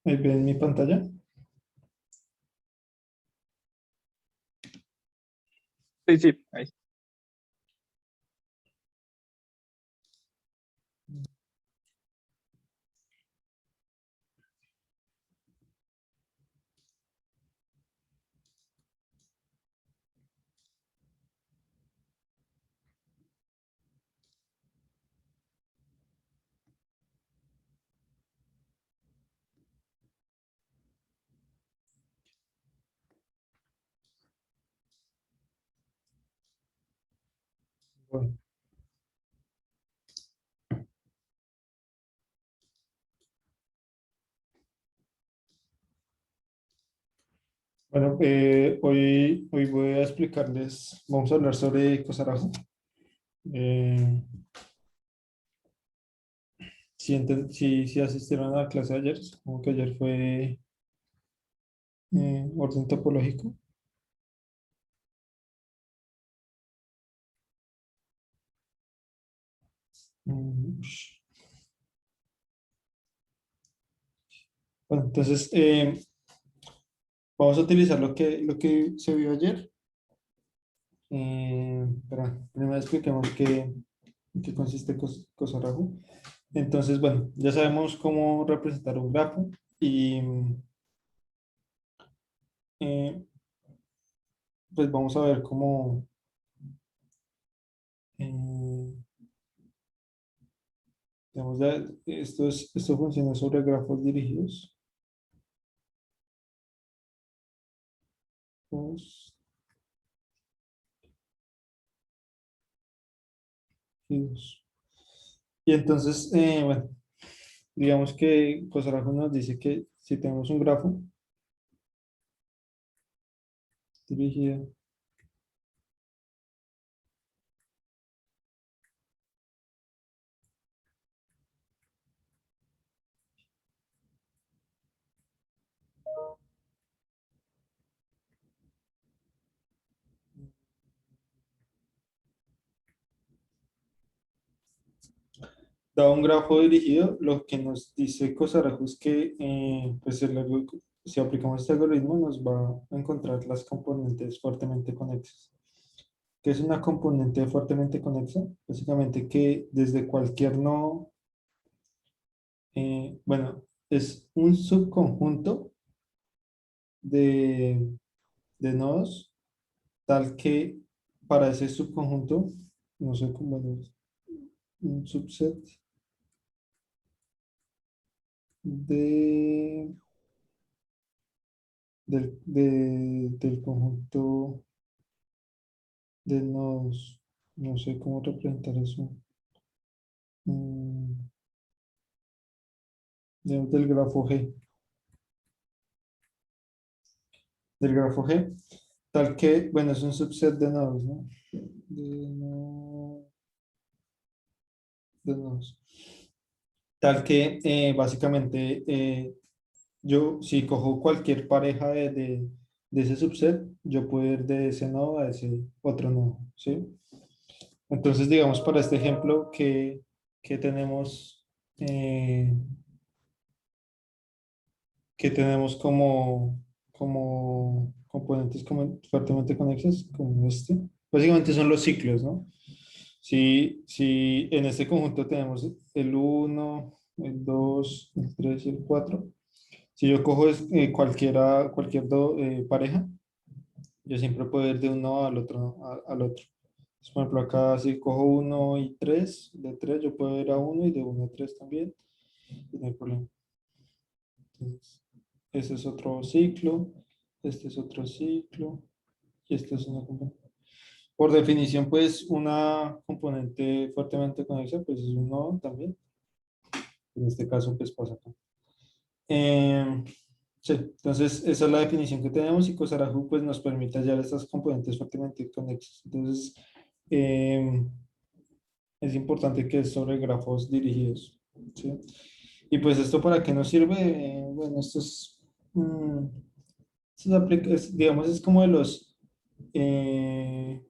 Ahí ven mi pantalla. Sí, sí, ahí. Bueno, hoy voy a explicarles, vamos a hablar sobre Cosarajo. Eh, si asistieron a la clase de ayer, como que ayer fue orden topológico. Mm, Bueno, entonces vamos a utilizar lo que se vio ayer. Primero expliquemos qué consiste Cosarajo. Entonces, bueno, ya sabemos cómo representar un grafo y eh, pues vamos a ver cómo eh, digamos, esto funciona sobre grafos dirigidos. Grafos dirigidos. Y entonces, bueno, digamos que Cosarajo nos dice que si tenemos un grafo dirigido, dado un grafo dirigido, lo que nos dice Cosarajo es que pues si aplicamos este algoritmo nos va a encontrar las componentes fuertemente conexas. ¿Qué es una componente fuertemente conexa? Básicamente que desde cualquier nodo, bueno, es un subconjunto de, de nodos, tal que para ese subconjunto, no sé cómo es, un subset de, del conjunto de nodos, no sé cómo representar eso, mm, del grafo G, tal que, bueno, es un subset de nodos, ¿no? De, no- de nodos. Tal que básicamente yo, si cojo cualquier pareja de ese subset, yo puedo ir de ese nodo a ese otro nodo, ¿sí? Entonces, digamos, para este ejemplo que tenemos, eh, que tenemos como componentes como fuertemente conexos, como este. Básicamente son los ciclos, ¿no? Si en este conjunto tenemos el uno, el 2, el 3 y el 4. Si yo cojo cualquier pareja, yo siempre puedo ir de uno al otro, al otro. Entonces, por ejemplo, acá si cojo uno y 3 de 3 yo puedo ir a uno y de uno a 3 también, y no hay problema. Entonces, ese es otro ciclo, este es otro ciclo, y este es una componente. Por definición, pues una componente fuertemente conexa, pues es un nodo también. En este caso, pues pasa acá. Eh, Sí, entonces esa es la definición que tenemos y Cosarajú pues nos permite hallar estas componentes fuertemente conexas. Entonces eh, es importante que es sobre grafos dirigidos. ¿Sí? Y pues esto para qué nos sirve. Bueno, digamos, es como de eh,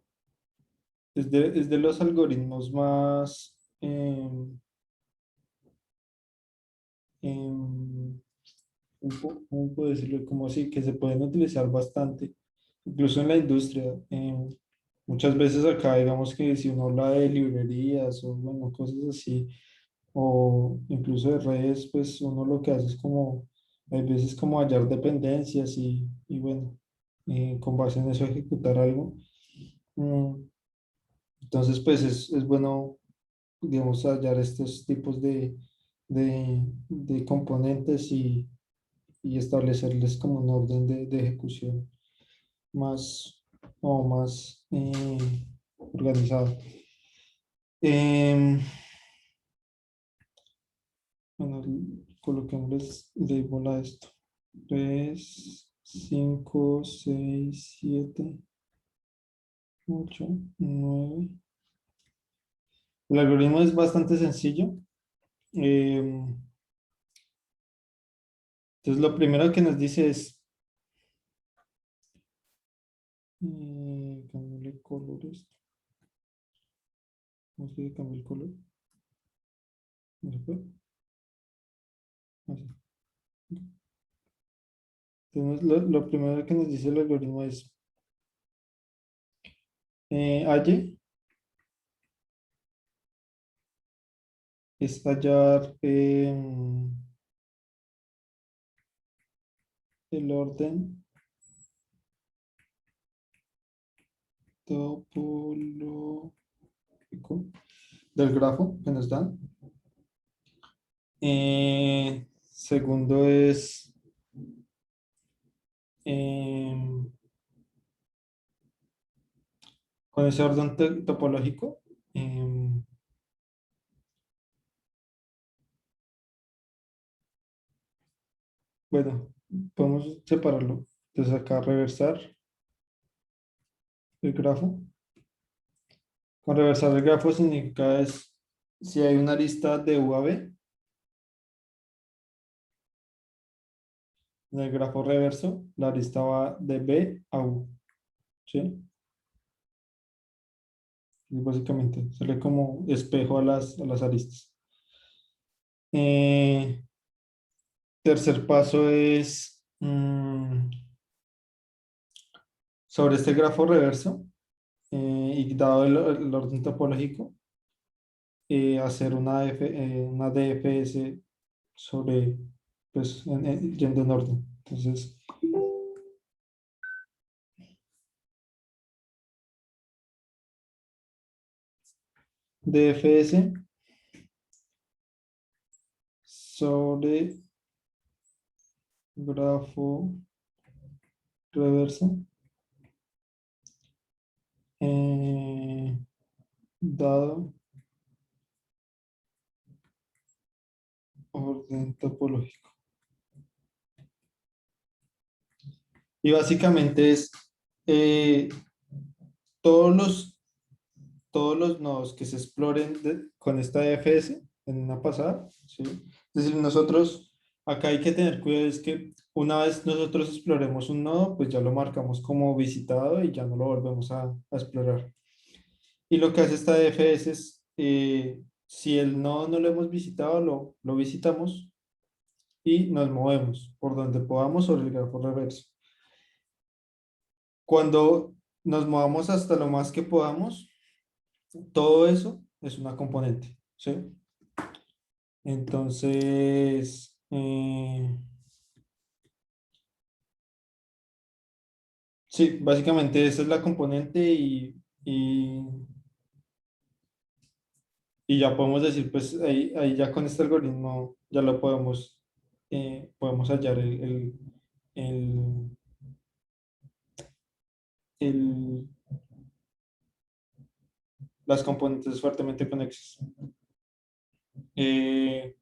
es de los algoritmos más em, ¿cómo puedo decirlo? Como así, que se pueden utilizar bastante, incluso en la industria. Muchas veces acá, digamos que si uno habla de librerías o bueno, cosas así, o incluso de redes, pues uno lo que hace es como, hay veces como hallar dependencias y bueno, con base en eso ejecutar algo. Mm, Entonces, pues es bueno, digamos, hallar estos tipos de componentes y establecerles como un orden de ejecución más o más organizado. Em, bueno, coloquémosles label a esto. 3 5 6 7 8 9. El algoritmo es bastante sencillo. Em, entonces, lo primero que nos dice es, cambiarle color esto. ¿Cómo es que cambia el color? ¿No se puede? Así. Entonces, lo primero que nos dice el algoritmo es, halle, es hallar el orden topológico del grafo que nos dan. Segundo es em, con ese orden topológico. Bueno, podemos separarlo. Entonces acá reversar el grafo. Con reversar el grafo significa es si hay una lista de U a B en el grafo reverso, la lista va de B a U. ¿Sí? Y básicamente sale como espejo a las aristas. Eh, Tercer paso es sobre este grafo reverso y dado el orden topológico, hacer una DFS sobre, pues, yendo en orden. Entonces, DFS sobre grafo reverso, eh, dado orden topológico. Y básicamente es eh, todos los, todos los nodos que se exploren con esta DFS en una pasada, ¿sí? Es decir, nosotros acá hay que tener cuidado, es que una vez nosotros exploremos un nodo, pues ya lo marcamos como visitado y ya no lo volvemos a explorar. Y lo que hace esta DFS es, si el nodo no lo hemos visitado, lo visitamos y nos movemos por donde podamos sobre el grafo reverso. Cuando nos movamos hasta lo más que podamos, todo eso es una componente, ¿sí? Entonces, sí, básicamente esa es la componente y ya podemos decir, pues ahí ya con este algoritmo ya lo podemos hallar el, el- las componentes fuertemente conexas. Eh,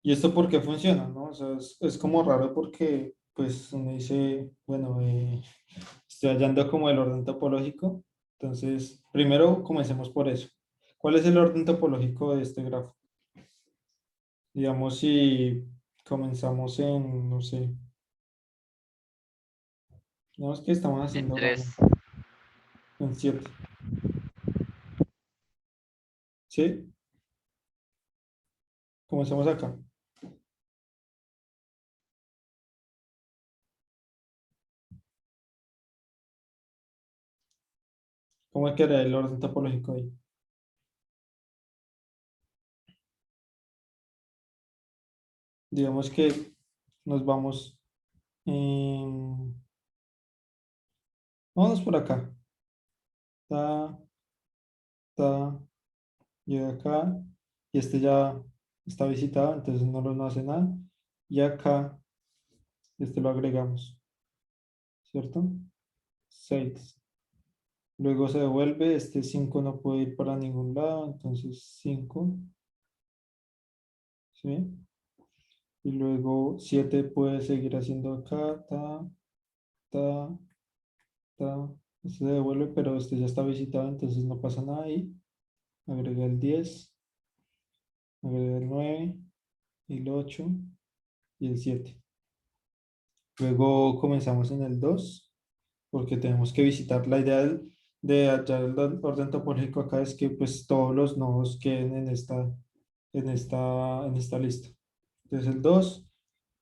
¿Y esto por qué funciona, no? O sea, es como raro porque, pues, uno dice, bueno, estoy hallando como el orden topológico. Entonces, primero comencemos por eso. ¿Cuál es el orden topológico de este grafo? Digamos, si comenzamos en, no sé, digamos que estamos En haciendo random, 3. en 7, ¿sí? Comencemos acá. ¿Cómo quedaría el orden topológico ahí? Digamos que nos vamos, vámonos por acá. Ta, ta, llega acá y este ya está visitado, entonces no hace nada. Y acá, este lo agregamos, ¿cierto? 6. Luego se devuelve, este 5 no puede ir para ningún lado, entonces 5, ¿sí? Y luego 7 puede seguir haciendo acá, ta, ta, ta. Este se devuelve, pero este ya está visitado, entonces no pasa nada ahí. Agrega el 10, agrega el 9, el 8 y el 7. Luego comenzamos en el 2 porque tenemos que visitar. La idea de hallar el orden topológico acá es que pues todos los nodos queden en esta lista. Entonces el 2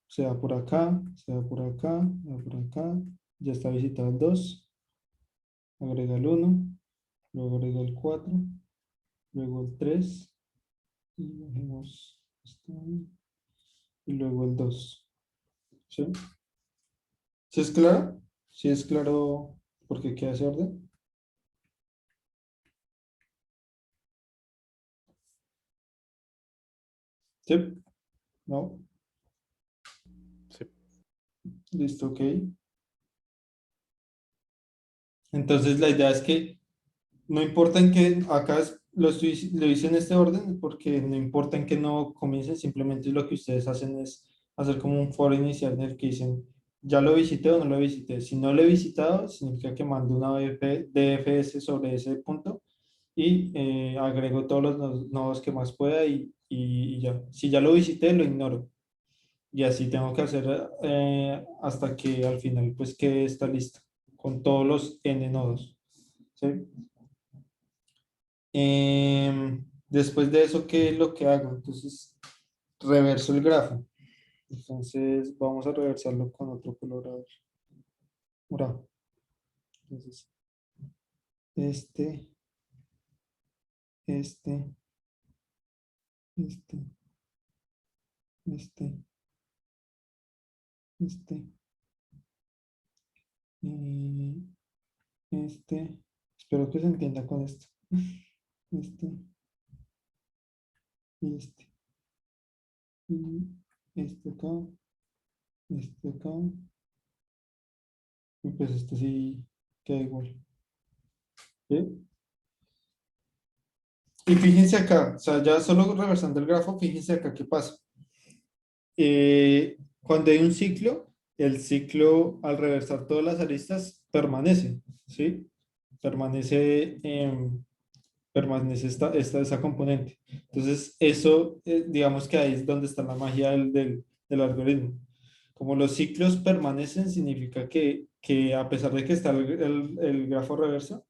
se va por acá, se va por acá, se va por acá, ya está visitado el 2, agrega el 1, luego agrega el 4, luego el 3, y bajemos esto ahí, y luego el 2. ¿Sí? ¿Sí es claro? ¿Sí es claro por qué queda ese orden? ¿Sí? ¿No? Sí. Listo, ok. Entonces la idea es que no importa en qué, acá lo hice en este orden porque no importa en qué no comiencen, simplemente lo que ustedes hacen es hacer como un foro inicial en el que dicen, ya lo visité o no lo visité. Si no lo he visitado, significa que mando una DFS sobre ese punto y agrego todos los nodos que más pueda y ya. Si ya lo visité, lo ignoro. Y así tengo que hacer hasta que al final pues quede esta lista con todos los n nodos. ¿Sí? Después de eso, ¿qué es lo que hago? Entonces, reverso el grafo. Entonces, vamos a reversarlo con otro color. A ver. Morado. Entonces, este, este, este, este, este, y este. Espero que se entienda con esto. Este, y este. Y este acá, este acá. Y pues este sí queda igual. ¿Sí? Y fíjense acá, o sea, ya solo reversando el grafo, fíjense acá qué pasa. Cuando hay un ciclo, el ciclo al reversar todas las aristas permanece, ¿sí? Permanece, permanece esa componente. Entonces, eso, digamos que ahí es donde está la magia del algoritmo. Como los ciclos permanecen, significa que a pesar de que está el grafo reverso,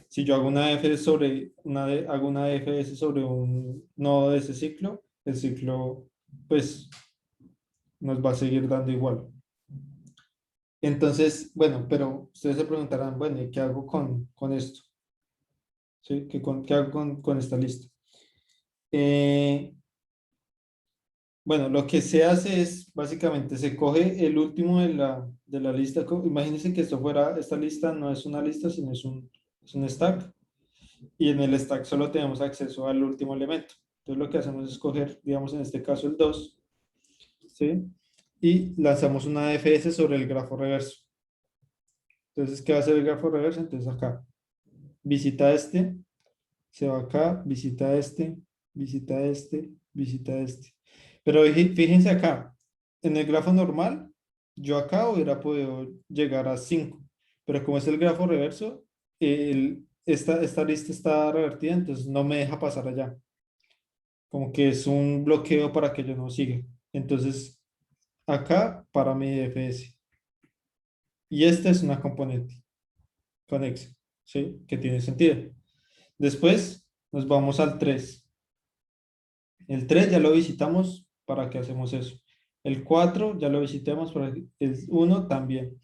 si yo hago una F sobre hago una FS sobre un nodo de ese ciclo, el ciclo, pues, nos va a seguir dando igual. Entonces, bueno, pero ustedes se preguntarán, bueno, ¿y qué hago con esto? ¿Sí? ¿Qué hago con esta lista? Eh, bueno, lo que se hace es, básicamente, se coge el último de la lista. Imagínense que esta lista no es una lista, sino es un stack. Y en el stack solo tenemos acceso al último elemento. Entonces, lo que hacemos es coger, digamos, en este caso el 2, ¿sí? Y lanzamos una DFS sobre el grafo reverso. Entonces, ¿qué va a hacer el grafo reverso? Entonces, acá, visita este, se va acá, visita este, visita este, visita este. Pero fíjense acá, en el grafo normal, yo acá hubiera podido llegar a 5, pero como es el grafo reverso, esta lista está revertida, entonces no me deja pasar allá. Como que es un bloqueo para que yo no siga. Entonces, acá para mi DFS. Y esta es una componente conexa, ¿sí? Que tiene sentido. Después nos vamos al 3. El 3 ya lo visitamos, ¿para qué hacemos eso? El 4 ya lo visitamos, el 1 también.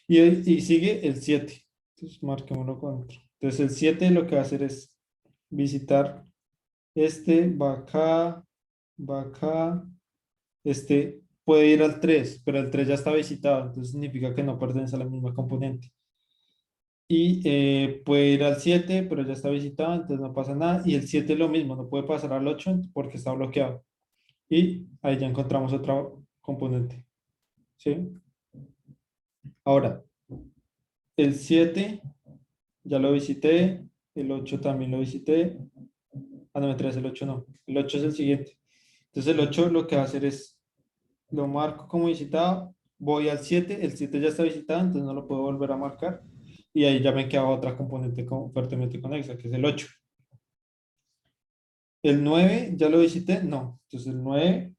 Y sigue el 7. Entonces marquémoslo con otro. Entonces el 7 lo que va a hacer es visitar este, va acá, este puede ir al 3 pero el 3 ya está visitado, entonces significa que no pertenece a la misma componente. Y puede ir al 7 pero ya está visitado, entonces no pasa nada. Y el 7 es lo mismo, no puede pasar al 8 porque está bloqueado. Y ahí ya encontramos otra componente. ¿Sí? Ahora, el 7 ya lo visité, el 8 también lo visité. Ah, no, me traes el 8 no. El 8 es el siguiente. Entonces el 8 lo que va a hacer es, lo marco como visitado, voy al 7 el 7 ya está visitado, entonces no lo puedo volver a marcar. Y ahí ya me queda otra componente fuertemente conexa, que es el 8. El 9 ya lo visité, no. Entonces el 9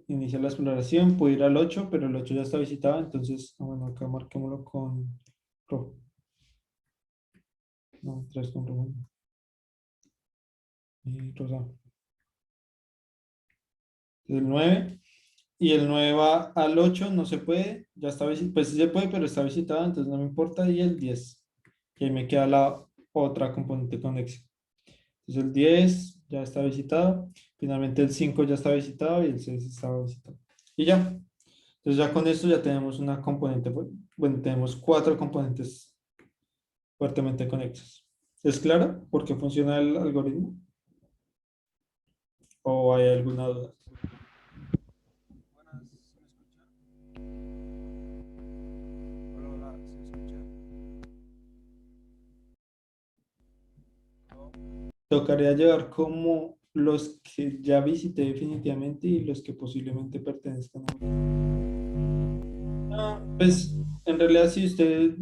inicia la exploración, puedo ir al 8 pero el 8 ya está visitado, entonces, bueno, acá marquémoslo con rojo. No, 3 con rojo. Y rosado. El 9 y el 9 va al 8 no se puede, ya está visitado, pues sí se puede, pero está visitado, entonces no me importa, y el 10 y ahí me queda la otra componente conexa. Entonces el 10 ya está visitado, finalmente el 5 ya está visitado y el 6 estaba visitado. Y ya, entonces ya con esto ya tenemos una componente, bueno, tenemos 4 componentes fuertemente conexas. ¿Es claro por qué funciona el algoritmo? ¿O hay alguna duda? Buenas, ¿se me escucha? Hola, hola, ¿se me escucha? ¿Aló? Tocaría llevar como los que ya visité definitivamente y los que posiblemente pertenezcan a mí. Ah, pues en realidad si usted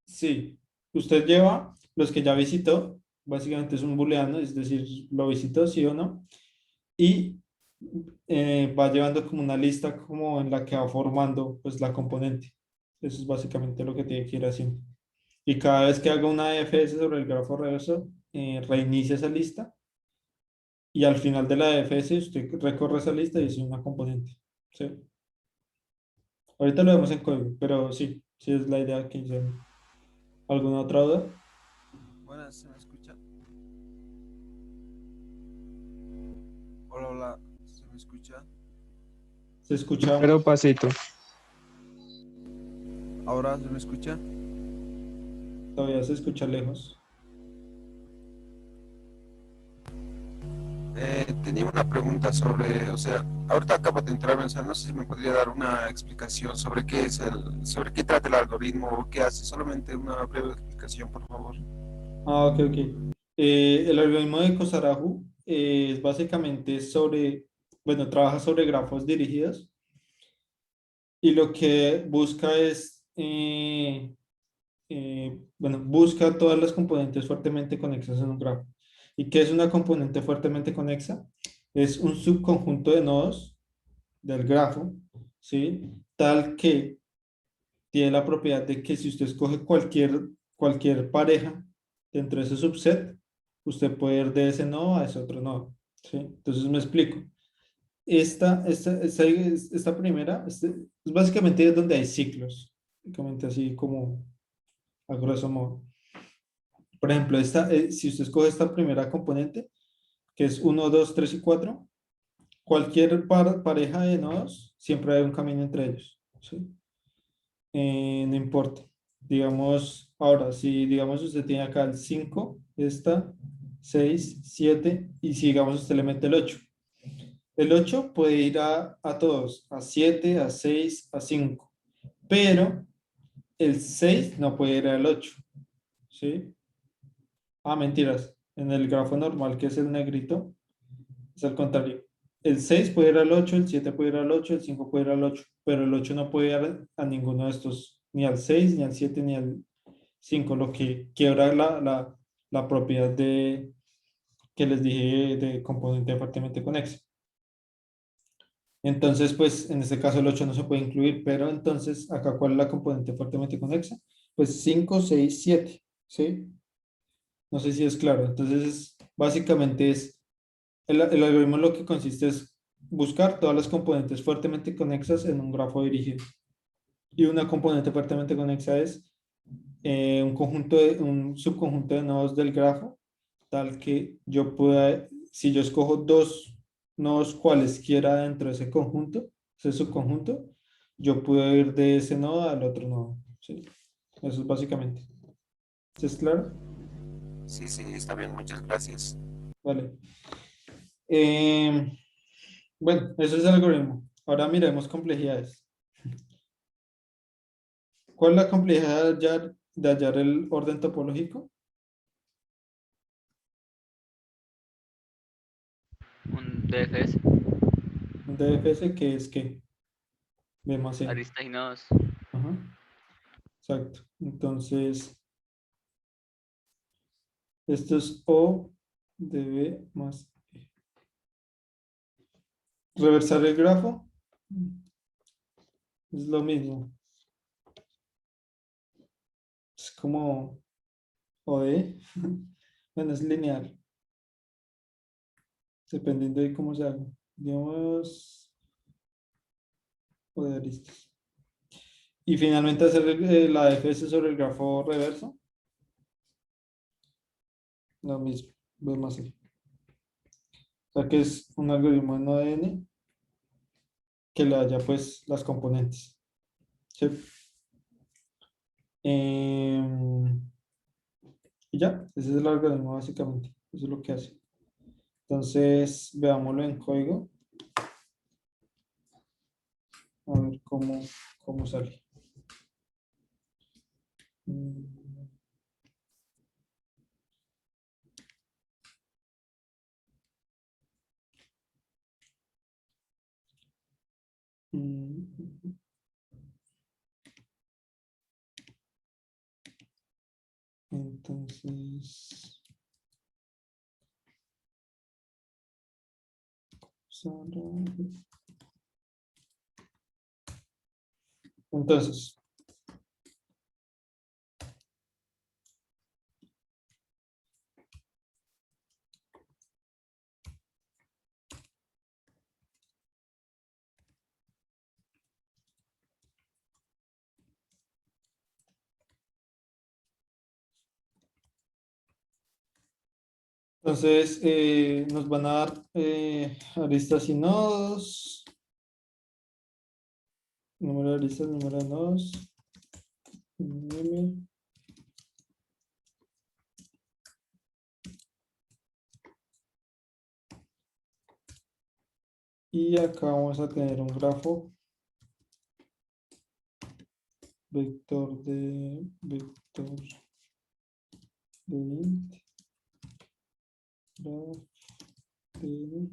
sí, usted lleva los que ya visitó, básicamente es un booleano, es decir, lo visitó sí o no, y va llevando como una lista como en la que va formando pues la componente. Eso es básicamente lo que tiene que ir haciendo. Y cada vez que haga una DFS sobre el grafo reverso, reinicia esa lista y al final de la DFS usted recorre esa lista y dice una componente. ¿Sí? Ahorita lo vemos en código, pero sí, sí es la idea que hice. ¿Alguna otra duda? Buenas, ¿se me escucha? Hola, hola, ¿se me escucha? Se escucha, Pero pasito. ¿Ahora se me escucha? todavía se escucha lejos. Tenía una pregunta sobre, o sea, ahorita acabo de entrar, o sea, no sé si me podría dar una explicación sobre qué es sobre qué trata el algoritmo o qué hace, solamente una breve explicación, por favor. Ah, ok, ok. El algoritmo de Kozarahu es básicamente sobre, bueno, trabaja sobre grafos dirigidos y lo que busca es, bueno, busca todas las componentes fuertemente conexas en un grafo. ¿Y qué es una componente fuertemente conexa? Es un subconjunto de nodos del grafo, ¿sí? Tal que tiene la propiedad de que si usted escoge cualquier pareja dentro de ese subset, usted puede ir de ese nodo a ese otro nodo, ¿sí? Entonces me explico. Esta primera, es básicamente donde hay ciclos, básicamente así como a grosso modo. Por ejemplo, si usted escoge esta primera componente, que es uno 2 3 y 4 cualquier pareja de nodos, siempre hay un camino entre ellos, ¿sí? No importa. Digamos, ahora, si digamos usted tiene acá el 5 esta, 6 7 y si digamos usted le mete el 8. El 8 puede ir a todos, a 7 a 6 a 5 pero el 6 no puede ir al 8, ¿sí? Ah, mentiras. En el grafo normal, que es el negrito, es al contrario. El 6 puede ir al 8, el 7 puede ir al 8, el 5 puede ir al 8, pero el 8 no puede ir a ninguno de estos, ni al 6, ni al 7, ni al 5, lo que quiebra la propiedad que les dije de componente fuertemente conexo. Entonces, pues en este caso el 8 no se puede incluir, pero entonces acá, ¿cuál es la componente fuertemente conexa? Pues 5, 6, 7, ¿sí? No sé si es claro. Entonces, básicamente el algoritmo lo que consiste es buscar todas las componentes fuertemente conexas en un grafo dirigido. Y una componente fuertemente conexa es un subconjunto de nodos del grafo, tal que yo pueda, si yo escojo dos nodos cualesquiera dentro de ese conjunto, ese subconjunto, yo puedo ir de ese nodo al otro nodo. ¿Sí? Eso es básicamente. ¿Sí es claro? Sí, sí, está bien, muchas gracias. Vale. Eh, bueno, eso es el algoritmo. Ahora miremos complejidades. ¿Cuál es la complejidad de hallar el orden topológico? Un DFS, Un DFS que es que B más N. aristas y nodos. Ajá, exacto. Entonces, esto es O de B más E. Reversar el grafo es lo mismo. Es como O de. Bueno, es lineal, dependiendo de cómo se haga. Digamos, O de aristas. Y finalmente hacer la DFS sobre el grafo reverso. Lo mismo, B más E. O sea que es un algoritmo en O de N que le haya pues las componentes. ¿Sí? Em, y ya, ese es el algoritmo básicamente. Eso es lo que hace. Entonces, veámoslo en código. A ver cómo sale. Mm, mm, Entonces, entonces, nos van a dar aristas y nodos, número de aristas, número de nodos, M, y acá vamos a tener un grafo vector de int, graph de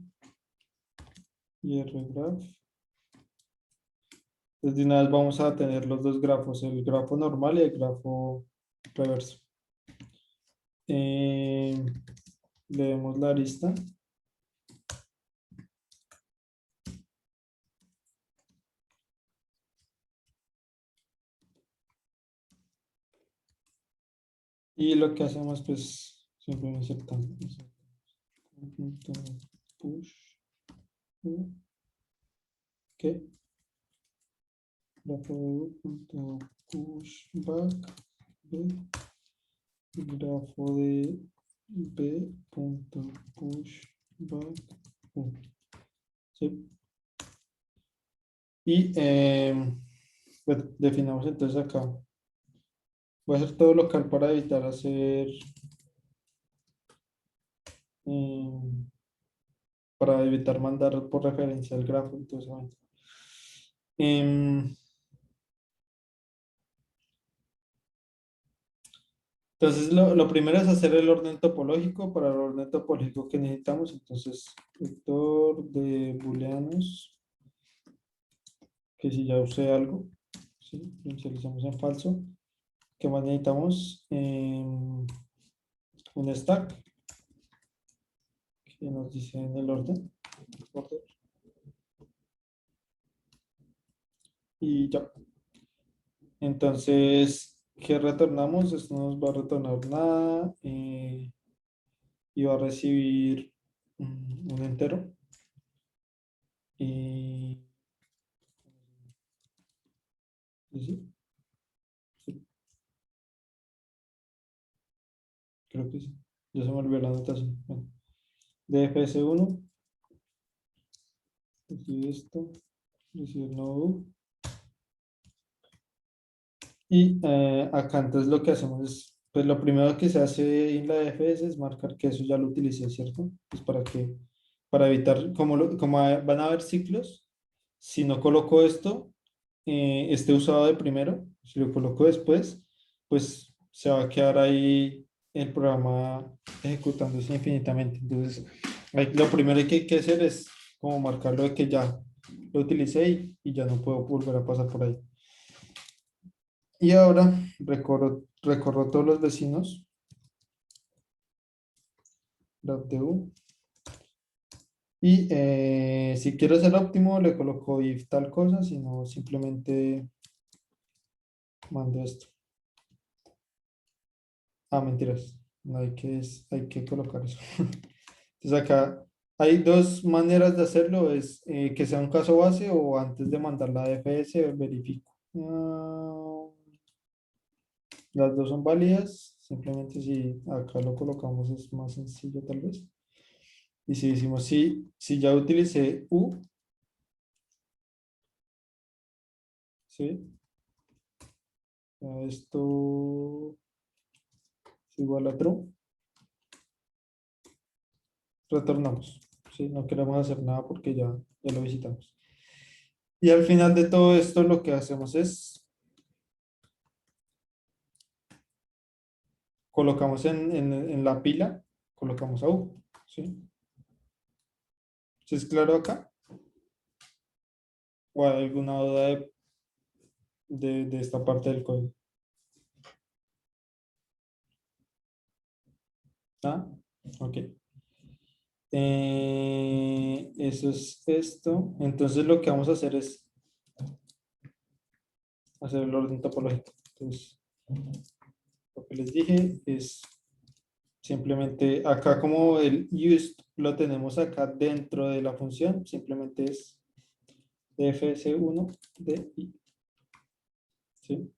y rgraph. Entonces de una vez vamos a tener los dos grafos, el grafo normal y el grafo reverso. Leemos la arista. Y lo que hacemos, pues, simplemente insertamos. Punto push. Ok. Grafo de punto push back. B. Grafo de b punto push back. Sí. Y bueno, definamos entonces acá. Voy a hacer todo local para evitar hacer em, para evitar mandar por referencia el grafo. Em, entonces, lo primero es hacer el orden topológico. Para el orden topológico que necesitamos, entonces, vector de booleanos, que si ya usé algo, ¿sí? Inicializamos en falso. ¿Qué más necesitamos? Un stack, que nos dice en el orden. Y ya. Entonces, ¿qué retornamos? Esto no nos va a retornar nada y va a recibir un entero. Y, ¿sí? creo que sí. Ya se me olvidó la anotación. Bueno, DFS1, recibe esto, recibe el nodo. Y acá entonces lo que hacemos es, pues lo primero que se hace en la DFS es marcar que eso ya lo utilicé, ¿cierto? Pues para evitar, como van a haber ciclos, si no coloco esto, este usado de primero, si lo coloco después, pues se va a quedar ahí el programa ejecutándose infinitamente. Entonces, lo primero que hacer es como marcarlo de que ya lo utilicé y ya no puedo volver a pasar por ahí. Y ahora recorro todos los vecinos, graph de U, y si quiero ser óptimo le coloco if tal cosa, si no simplemente mando esto. Ah, mentiras, no hay que colocar eso. Entonces acá hay dos maneras de hacerlo, es que sea un caso base o antes de mandar la DFS verifico. Las dos son válidas, simplemente si acá lo colocamos es más sencillo tal vez. Y si decimos si ya utilicé U, ¿sí? Esto es igual a true, retornamos. ¿Sí? No queremos hacer nada porque ya lo visitamos. Y al final de todo esto lo que hacemos es colocamos en la pila, colocamos a U. ¿Sí? ¿Sí es claro acá? ¿O hay alguna duda de esta parte del código? ¿Ah? Ok. Eso es esto. Entonces lo que vamos a hacer es hacer el orden topológico. Entonces, lo que les dije es simplemente acá como el used lo tenemos acá dentro de la función, simplemente es dfs1 de i. ¿Sí?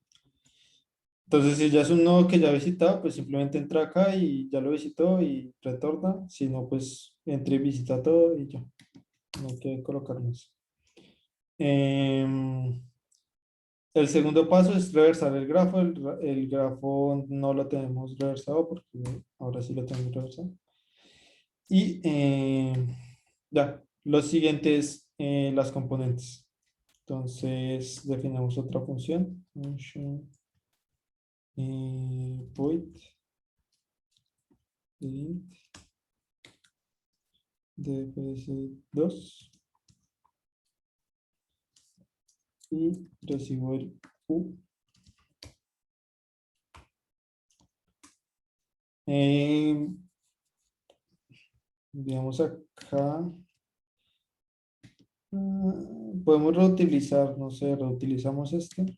Entonces, si ya es un nodo que ya ha visitado, pues simplemente entra acá y ya lo visitó y retorna. Si no, pues entra y visita todo y ya. No hay que colocar más. El segundo paso es reversar el grafo. El grafo no lo tenemos reversado porque ahora sí lo tenemos reversado. Y ya, lo siguiente es las componentes. Entonces, definimos otra función. Function, void int dfs2 y recibo el u. Digamos acá. Podemos reutilizar, no sé, reutilizamos este.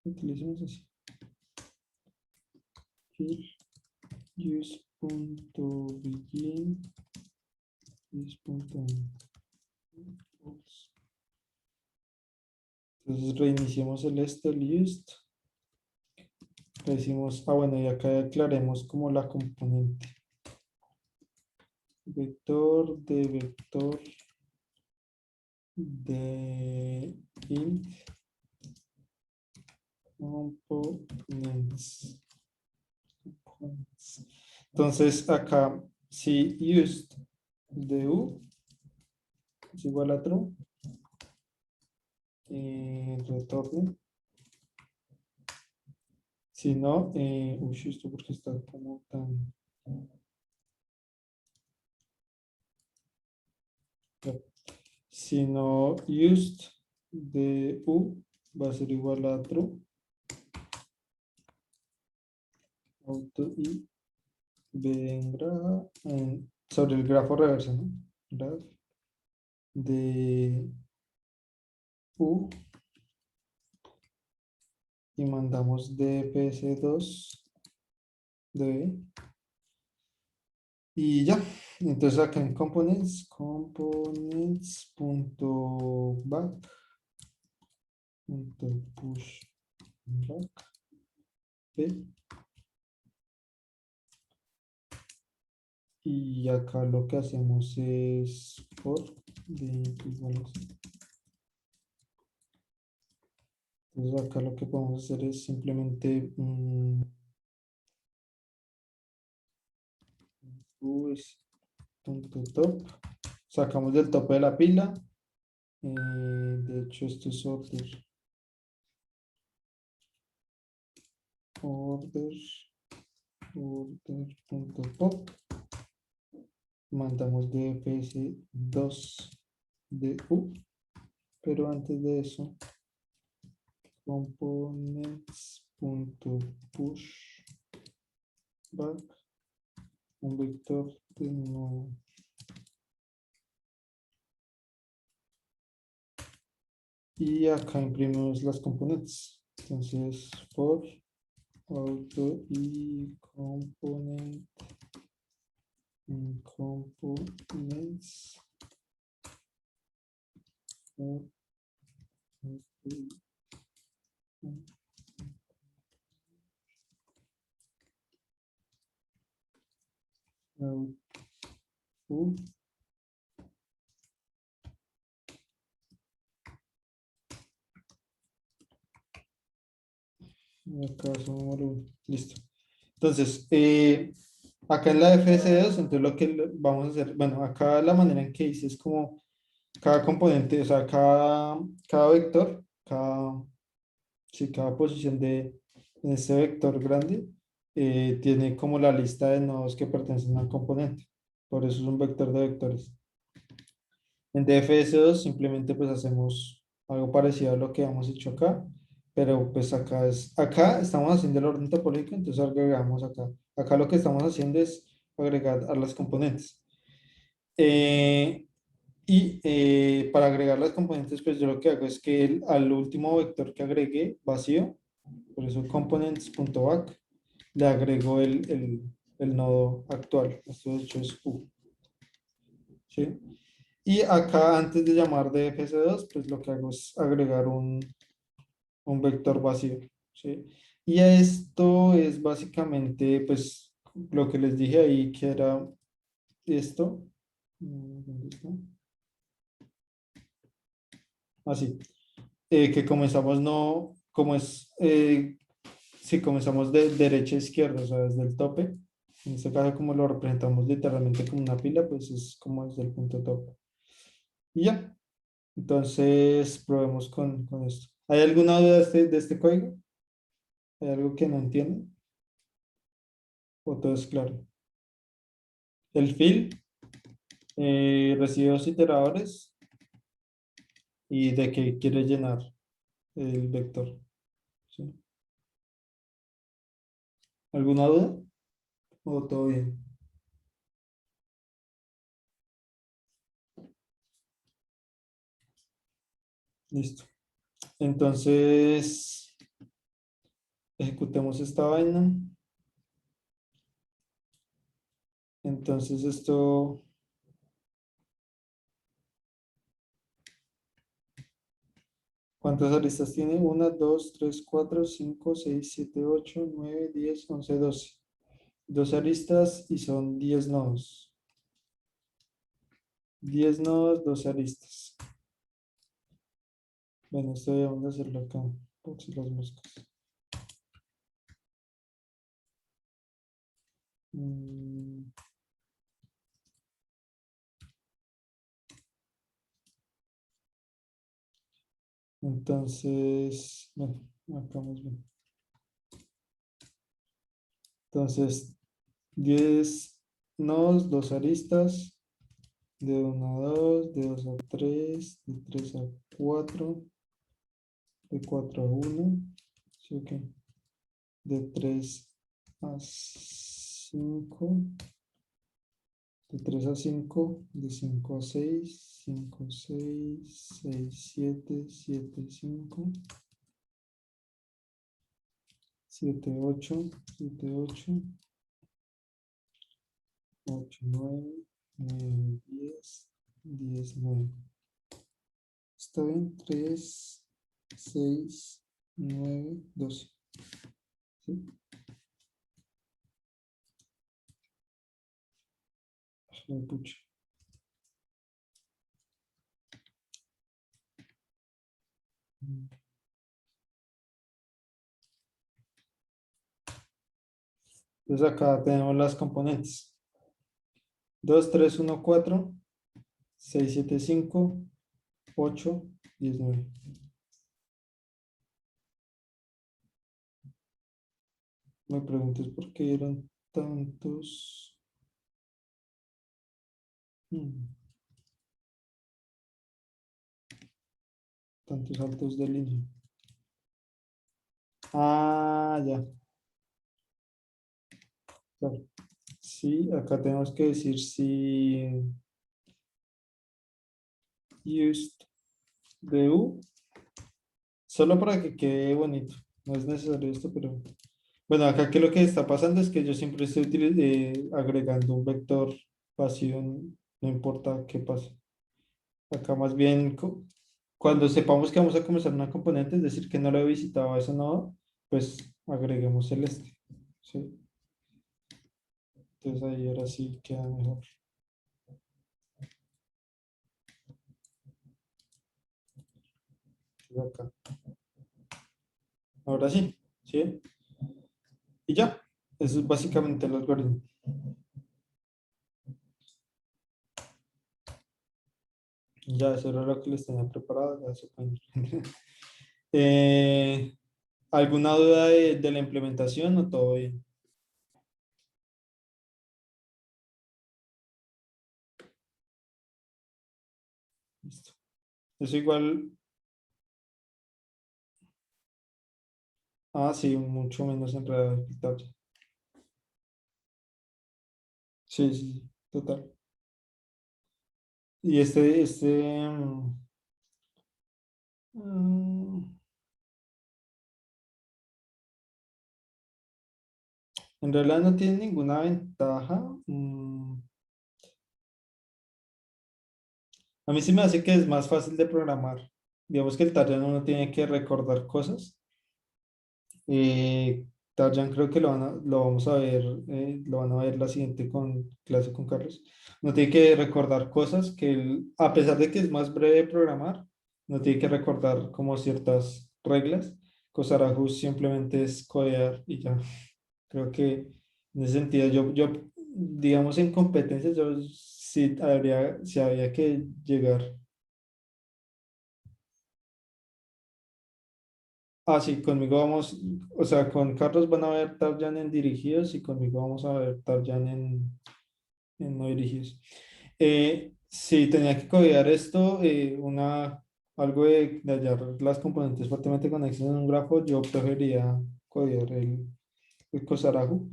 Utilicemos así. Use.begin. Entonces reiniciemos el used. Le decimos, bueno, y acá declaremos como la componente. Vector de int components. Entonces acá, si used de u es igual a true, retorne. Si no, esto porque está como tan... Si no, used de u va a ser igual a true. Auto y sobre el grafo reverso, ¿no? Graph de u y mandamos dps2 de y ya. Entonces acá en components.back.pushback Y acá lo que hacemos es for de igual. Entonces acá lo que podemos hacer es simplemente punto top. Sacamos del tope de la pila. De hecho, esto es order.pop. Mandamos dfs2 de u, pero antes de eso, components.push back, un vector de no. Y acá imprimimos las componentes. Entonces, for auto y components. Acá listo. Entonces, acá en la FS2, entonces lo que vamos a hacer, bueno, acá la manera en que hice es como cada componente, o sea, cada vector, sí, cada posición en este vector grande tiene como la lista de nodos que pertenecen al componente. Por eso es un vector de vectores. En DFS2 simplemente pues hacemos algo parecido a lo que hemos hecho acá, pero pues acá estamos haciendo el orden topológico, entonces agregamos acá. Acá lo que estamos haciendo es agregar a las componentes. Para agregar las componentes, pues yo lo que hago es que al último vector que agregué, vacío, por eso components.back, le agrego el nodo actual. Esto de hecho es U. ¿Sí? Y acá antes de llamar de fs2, pues lo que hago es agregar un vector vacío. ¿Sí? Y esto es básicamente pues lo que les dije ahí, que era esto. ¿Dónde está? Así. Que comenzamos no, como es, si comenzamos de derecha a izquierda, o sea, desde el tope. En este caso, como lo representamos literalmente como una pila, pues es como desde el punto tope. Y ya. Entonces, probemos con esto. ¿Hay alguna duda de este código? ¿Hay algo que no entienden? ¿O todo es claro? El fill recibe dos iteradores y de qué quiere llenar el vector. ¿Sí? ¿Alguna duda? ¿O todo bien? Listo. Entonces, ejecutemos esta vaina. Entonces, esto... ¿Cuántas aristas tiene? 1, 2, 3, 4, 5, 6, 7, 8, 9, 10, 11, 12. 12 aristas y son 10 nodos. 10 nodos, 12 aristas. Bueno, esto debemos de hacerlo acá, por si las moscas. Entonces, bueno, acá más bien. Entonces, 10 nodos, 2 aristas, de 1 a 2, de 2 a 3, de 3 a 4, de 4 a 1, ¿sí o qué? De 3 a 5, de 3 a 5, de 5 a 6, 5, 6, 6, 7, 7, 5, 7, 8, 7, 8, 8, 9, 9, 10, 10, 9. ¿Está bien? 3, 6, 9, 12. ¿Sí? Pucha. Entonces acá tenemos las componentes. 2, 3, 1, 4, 6, 7, 5, 8, 10, 9. Me preguntes por qué eran tantos. Tantos saltos de línea. Ah, ya. Claro. Sí, acá tenemos que decir si used do, solo para que quede bonito. No es necesario esto, pero bueno, acá que lo que está pasando es que yo siempre estoy agregando un vector vacío, no importa qué pase. Acá más bien, cuando sepamos que vamos a comenzar una componente, es decir, que no lo he visitado a ese nodo, pues agreguemos el este. ¿Sí? Entonces ahí ahora sí queda mejor. Acá. Ahora sí, ¿sí? Y ya, eso es básicamente el algoritmo. Ya, eso era lo que les tenía preparado. Ya se pueden ir. ¿Alguna duda de la implementación o todo bien? Listo. Eso igual, sí, mucho menos enredado que Tabs. Sí, sí, sí, total. Y mm, en realidad no tiene ninguna ventaja. A mí sí me hace que es más fácil de programar. Digamos que el Tarjan uno tiene que recordar cosas. Tarjan creo que lo vamos a ver, lo van a ver la siguiente clase con Carlos. No tiene que recordar cosas que a pesar de que es más breve de programar, no tiene que recordar como ciertas reglas. Cosarajus simplemente es codear y ya. Creo que en ese sentido, digamos, en competencias, yo sí había que llegar. Sí, conmigo vamos, o sea, con Carlos van a ver Tarjan en dirigidos y conmigo vamos a ver Tarjan en no dirigidos. Si tenía que codear esto, algo de hallar las componentes fuertemente conexas en un grafo, yo preferiría codear el Cosarajo.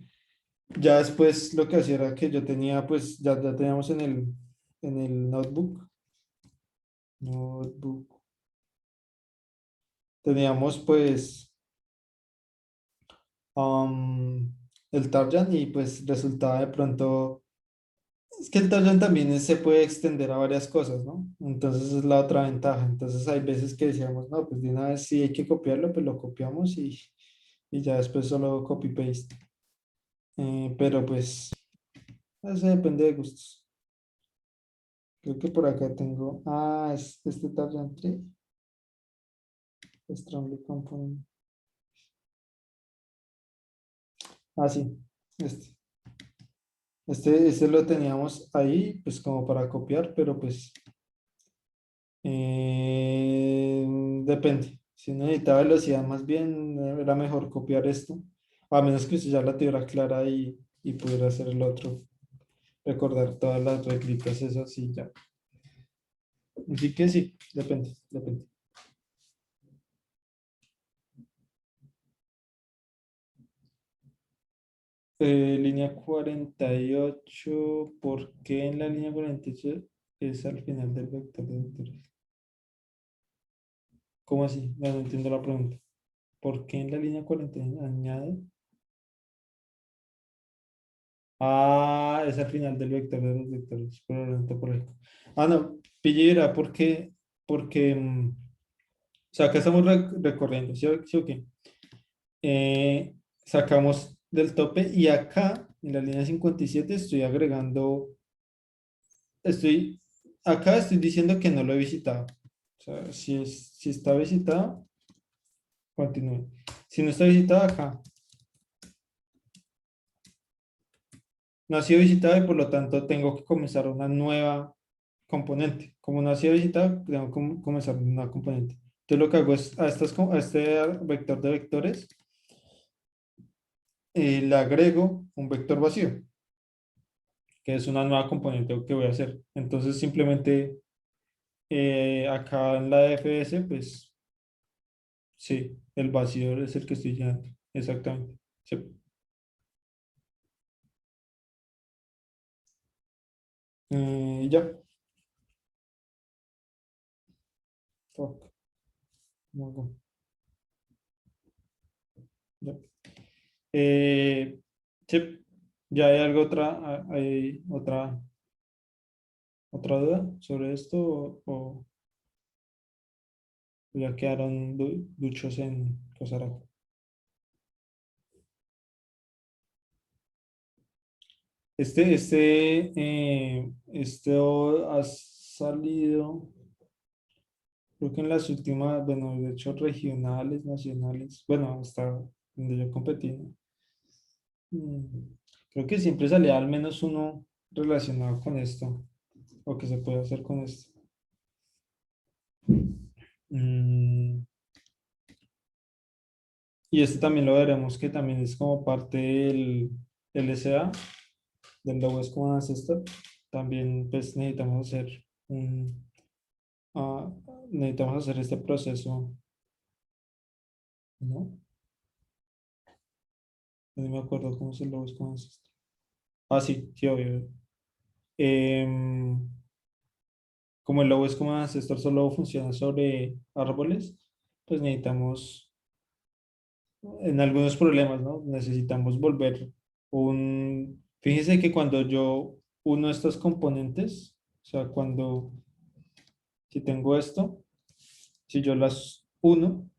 Ya después lo que hacía era que yo tenía, pues ya teníamos en el notebook, teníamos pues el Tarjan y pues resultaba de pronto, es que el Tarjan también se puede extender a varias cosas, ¿no? Entonces es la otra ventaja. Entonces hay veces que decíamos, no, pues de una vez si hay que copiarlo, pues lo copiamos y ya después solo copy-paste. Pero pues eso depende de gustos. Creo que por acá tengo, es este Tarjan 3, Strongly Component. Sí, este. Este lo teníamos ahí, pues como para copiar, pero pues depende. Si uno necesita velocidad, más bien era mejor copiar esto, a menos que usted ya la tuviera clara y pudiera hacer el otro, recordar todas las reglitas, eso sí, ya. Así que sí, depende. Línea 48, ¿por qué en la línea 48 es al final del vector de vectores? ¿Cómo así? No entiendo la pregunta. ¿Por qué en la línea 41 añade? Es al final del vector de los vectores por orden topológico. No, pillera, porque, o sea, acá estamos recorriendo, ¿sí o qué? Sacamos del tope y acá en la línea 57 estoy agregando acá estoy diciendo que no lo he visitado. O sea, si está visitado, continúe. Si no está visitado acá, no ha sido visitado y por lo tanto tengo que comenzar una nueva componente. Como no ha sido visitado, tengo que comenzar una componente. Entonces lo que hago es a este vector de vectores, le agrego un vector vacío, que es una nueva componente que voy a hacer. Entonces simplemente acá en la FS, pues sí, el vacío es el que estoy llenando. Exactamente. Sí. Ya. Fuck. Luego, ya. Eh, sí. ¿Ya hay algo hay otra duda sobre esto o ya quedaron duchos en Cosaraco? Esto ha salido, creo que en las últimas, bueno, de hecho regionales, nacionales, bueno, hasta donde yo competí, ¿no? Creo que siempre salía al menos uno relacionado con esto, o que se puede hacer con esto. Mm, y este también lo veremos, que también es como parte del LSA, del Lowest Common Ancestor. También pues ah, necesitamos hacer este proceso, ¿no? No me acuerdo cómo es el Lowest Common Ancestor. Ah, sí, sí, obvio. Em, Como el Lowest Common Ancestor solo funciona sobre árboles, pues necesitamos, en algunos problemas, ¿no? Necesitamos volver fíjense que cuando yo uno estos componentes, o sea, si tengo esto, si yo las uno,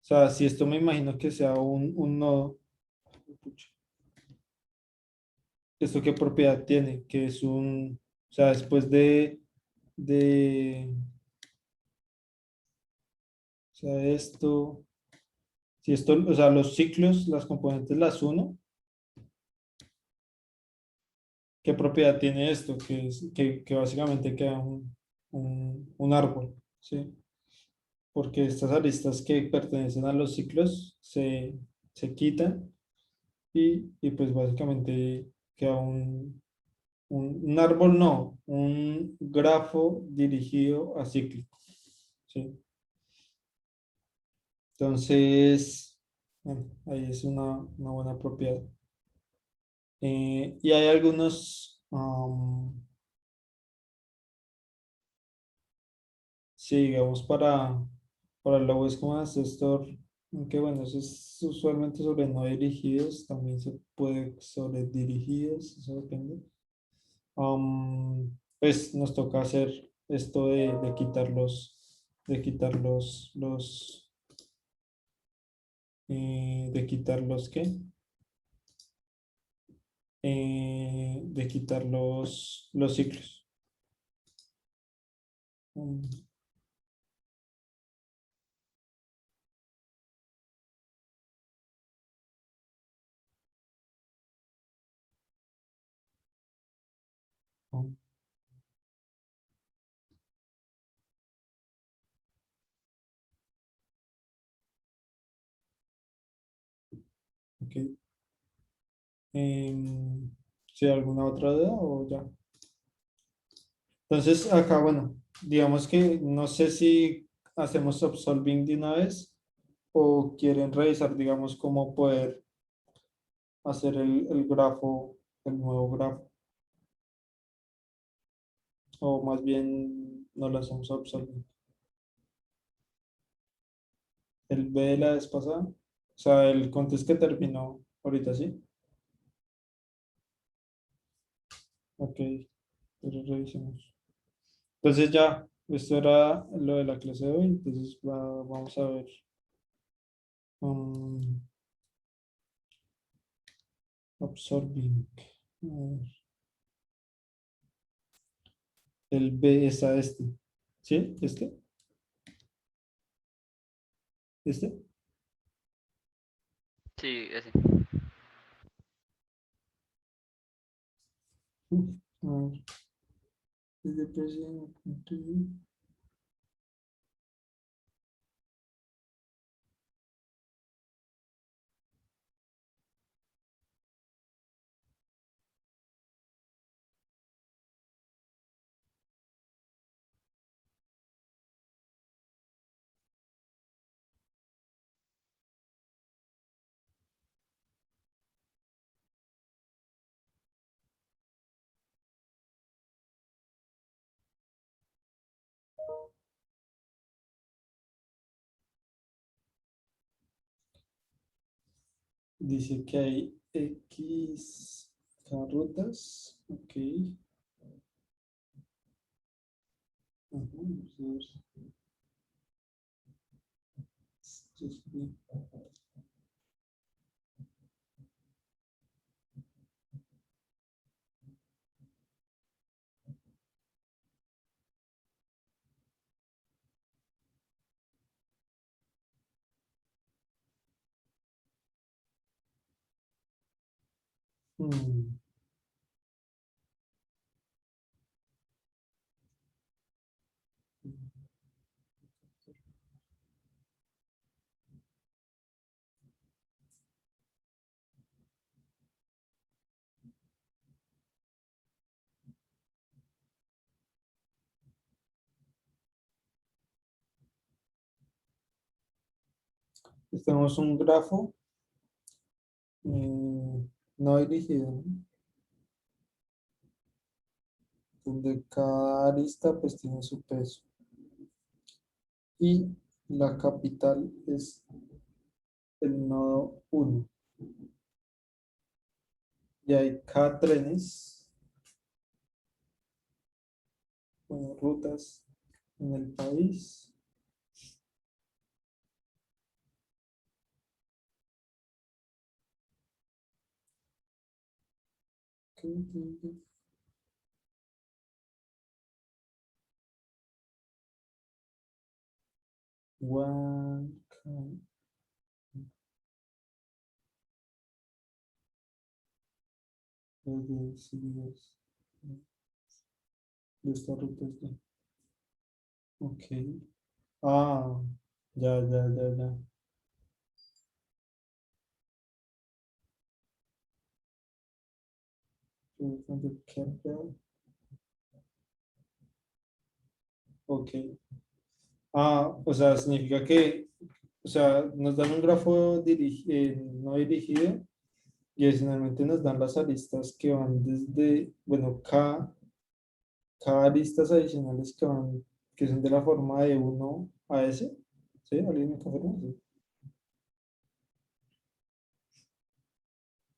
o sea, si esto me imagino que sea un nodo, pucha, ¿esto qué propiedad tiene? Que es o sea, después de, o sea, si esto, o sea, los ciclos, las componentes las uno, ¿qué propiedad tiene esto? Que básicamente queda un árbol, ¿sí? Porque estas aristas que pertenecen a los ciclos se quitan y pues básicamente queda un árbol, no, un grafo dirigido a cíclico, ¿sí? Entonces, bueno, ahí es una buena propiedad. Y hay algunos, sí, digamos, para el Lowest Common Ancestor, que bueno, eso es usualmente sobre no dirigidos, también se puede sobre dirigidos, eso depende. Pues nos toca hacer esto de quitar ¿qué? De quitar los ciclos. Um, um, ok. ¿Sí, alguna otra duda o ya? Entonces, acá, bueno, digamos que no sé si hacemos Upsolving de una vez o quieren revisar, digamos, cómo poder hacer el grafo, el nuevo grafo, o más bien no lo hacemos Upsolving. El B de la vez pasada, o sea, el contest que terminó ahorita, ¿sí? Ok, pero revisemos. Entonces ya, esto era lo de la clase de hoy, entonces vamos a ver. um, Absorbing. A ver. El B es a este. ¿Sí? ¿Este? ¿Este? Sí, ese. A ver. Desde presidente. Dice que hay X rutas. Ok. Ajá, vamos a ver. Esto es bien. Mm, Tenemos un grafo no dirigido, ¿no? Donde cada arista pues tiene su peso. Y la capital es el nodo 1. Y hay K trenes, bueno, rutas en el país. Huancayo. De esta ruta está. Ok. Ah, ya, ya, ya, ya. Ok. Ah, o sea, significa que, o sea, nos dan un grafo no dirigido y adicionalmente nos dan las aristas que van desde, bueno, cada aristas adicionales que son de la forma de 1 a S. ¿Sí? ¿Alguien me confirma? Sí.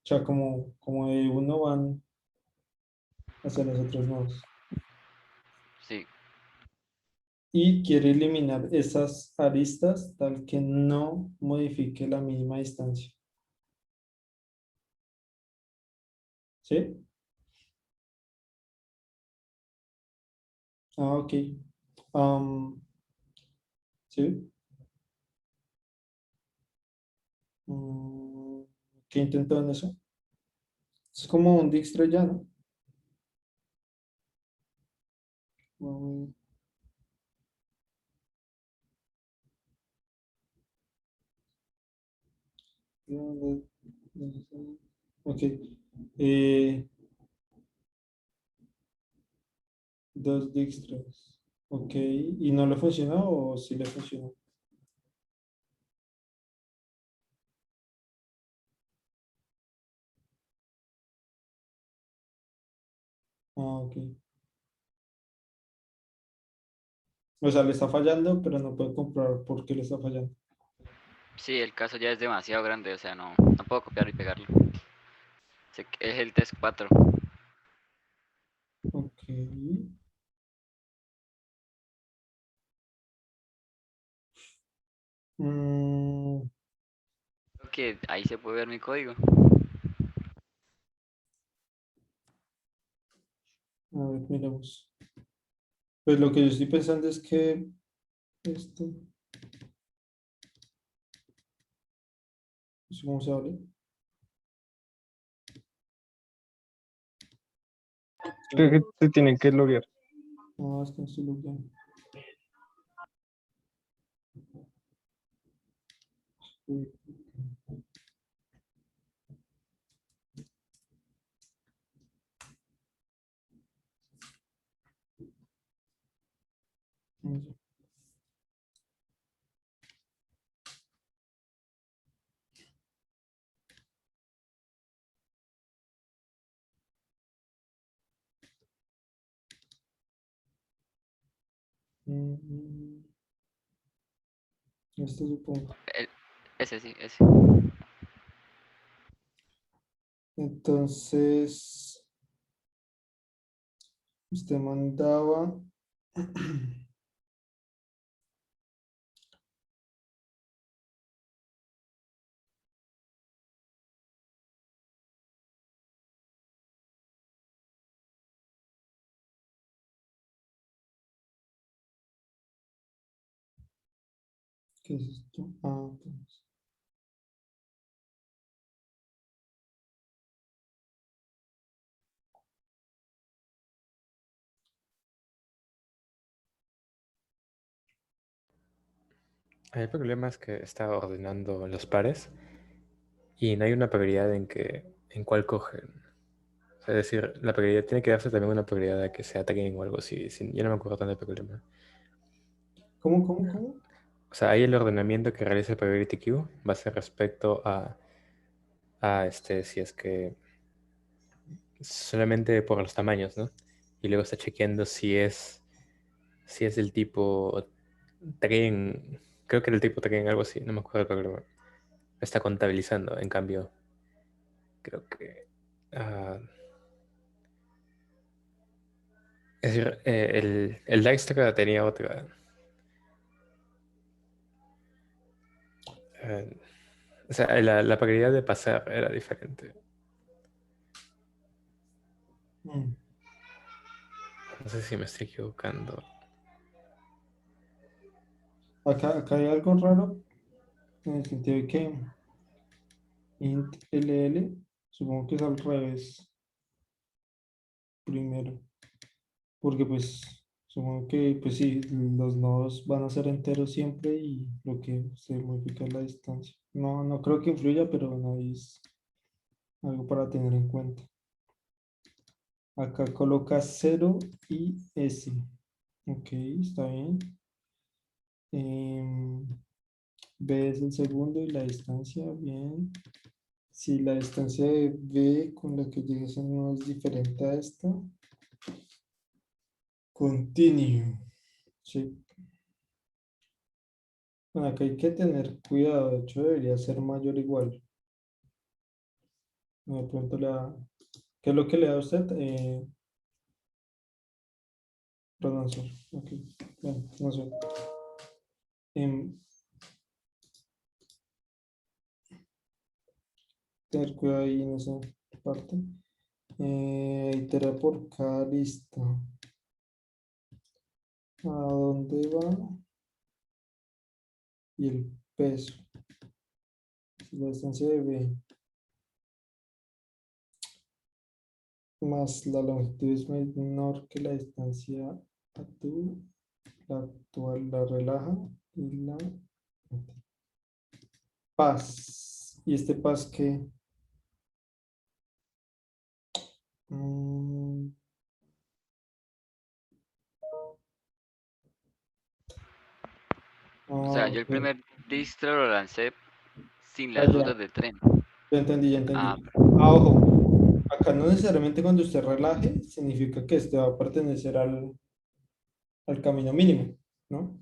O sea, como de uno van hacia los otros nodos. Sí, Y quiere eliminar esas aristas tal que no modifique la mínima distancia. ¿Sí? Ah, ok. Am, ¿sí? Mm, ¿Qué intentó en eso? Es como un Dijkstra ya, ¿no? Mm, Ok. Eh, dos Dijkstras. Ok. ¿Y no le funcionó o sí le funcionó? Ah, ok. O sea, le está fallando, pero no puede comprobar por qué le está fallando. sí, el caso ya es demasiado grande, o sea, no puedo copiar y pegarlo. Es el test 4. Ok. Mm, Creo que ahí se puede ver mi código. a ver, miremos. Pues lo que yo estoy pensando es que este, no sé cómo se abre. Creo que te tienen que loguear. No, es que no estoy logueando. Esto supongo. Ese sí, ese. Entonces, usted mandaba. ¿Qué es esto? Ah, pues. El problema es que estaba ordenando los pares y no hay una probabilidad en cuál cogen. O sea, es decir, la probabilidad tiene que darse también una probabilidad de que se ataquen o algo así. Yo no me acuerdo tanto del problema. ¿Cómo? O sea, ahí el ordenamiento que realiza el Probability Queue va a ser respecto si es que solamente por los tamaños, ¿no? Y luego está chequeando si es del tipo Train, creo que era el tipo Train, algo así, no me acuerdo el programa. Está contabilizando, en cambio, creo que... ah, es decir, el Dijkstra tenía otra... o sea, la probabilidad de pasar era diferente. Mm. No sé si me estoy equivocando. Acá hay algo raro en el sentido de que int LL, supongo que es al revés primero, porque pues supongo que pues sí, los nodos van a ser enteros siempre y lo que se modifica es la distancia. No creo que influya, pero bueno, ahí es algo para tener en cuenta. Acá coloca 0 y S. Ok, está bien. B es el segundo y la distancia, bien. Si la distancia de B con la que llegues a no es diferente a esta, continue. Sí. Bueno, acá hay que tener cuidado, de hecho debería ser mayor o igual. No, de pronto le da... ¿Qué es lo que le da a usted? Pronunciar. Ok, bueno, no sé. Em, tener cuidado ahí en esa parte. Itera por cada lista. ¿A dónde va? Y el peso. La distancia de B más la longitud es menor que la distancia a tu, la actual la relaja y la paz. ¿Y este paz qué? Mm, O sea, yo el ok. primer distro lo lancé sin Ah, las ya, rutas de tren. ya entendí, ya Ah, entendí. Ah, ojo, acá no necesariamente cuando usted relaje significa que este va a pertenecer al camino mínimo, ¿no?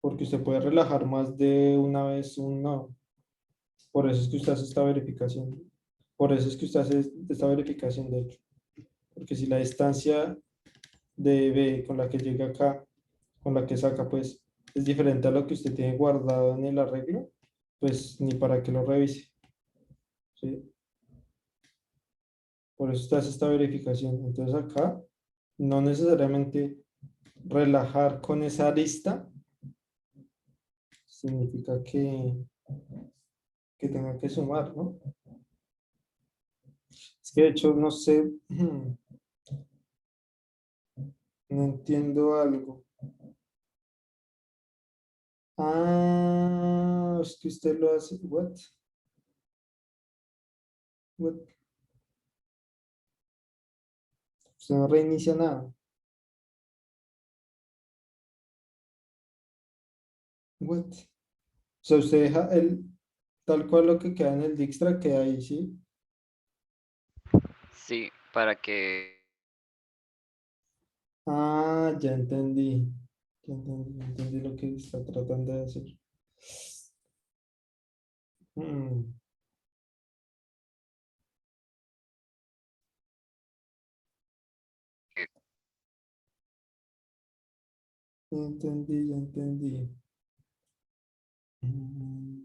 Porque usted puede relajar más de una vez un nodo. Por eso es que usted hace esta verificación. Por eso es que usted hace esta verificación, de hecho. Porque si la distancia de B con la que llega acá, con la que saca, pues es diferente a lo que usted tiene guardado en el arreglo, pues ni para que lo revise. ¿Sí? Por eso usted hace esta verificación. Entonces acá no necesariamente relajar con esa arista significa que tenga que sumar, ¿no? Es que de hecho no sé, no entiendo algo. Ah, es que usted lo hace. What? What? Usted no reinicia nada. What? O sea, usted deja el tal cual lo que queda en el Dijkstra queda ahí, ¿sí? Sí, para que Ah, ya entendí. Ya entendí lo que está tratando de hacer. Mm, ya entendí, ya entendí. Mm,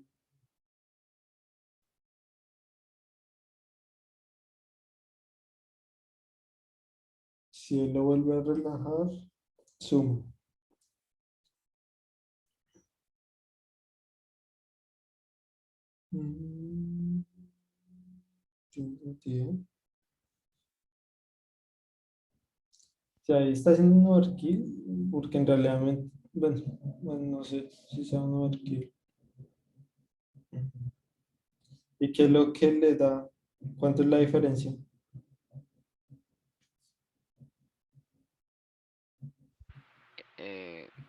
si él lo vuelve a relajar, suma. Mm, tiene sentido. Si ahí está haciendo un overkill, porque en realidad, bueno, no sé si sea un overkill. ¿Y qué es lo que le da? ¿Cuánto es la diferencia?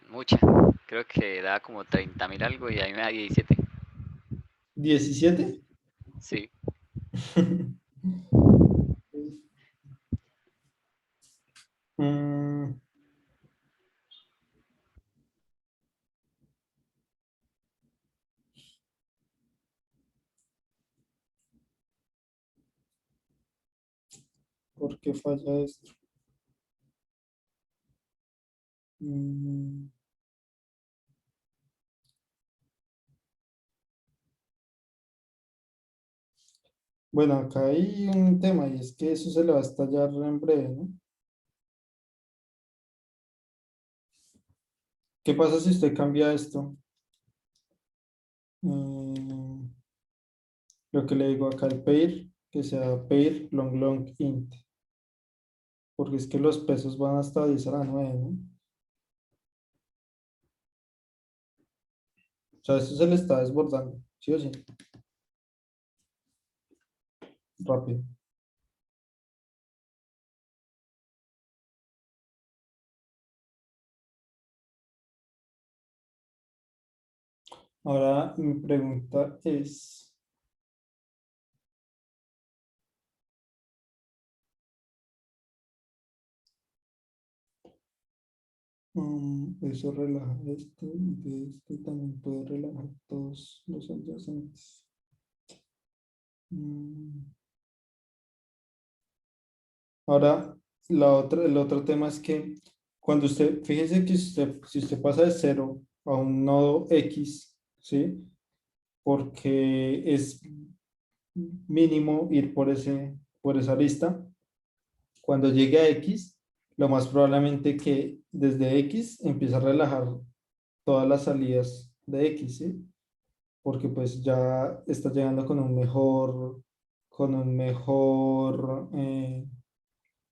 mucha. Creo que da como 30.000 algo y a mí me da 17. ¿17? Sí. Mm, ¿por qué falla esto? Mm, bueno, acá hay un tema y es que eso se le va a estallar en breve, ¿no? ¿Qué pasa si usted cambia esto? Mm, lo que le digo acá, el pair, que sea pair long long int, porque es que los pesos van hasta 10 a la 9, ¿no? O sea, eso se le está desbordando, ¿sí o sí? Rápido. Ahora mi pregunta es, eso relaja este y de este también puede relajar todos los adyacentes. Mm, ahora, el otro tema es que cuando usted, fíjese que si usted pasa de cero a un nodo X, ¿sí? Porque es mínimo ir por esa lista. Cuando llegue a X, lo más probablemente que desde X empiece a relajar todas las salidas de X, ¿sí? Porque pues ya está llegando con un mejor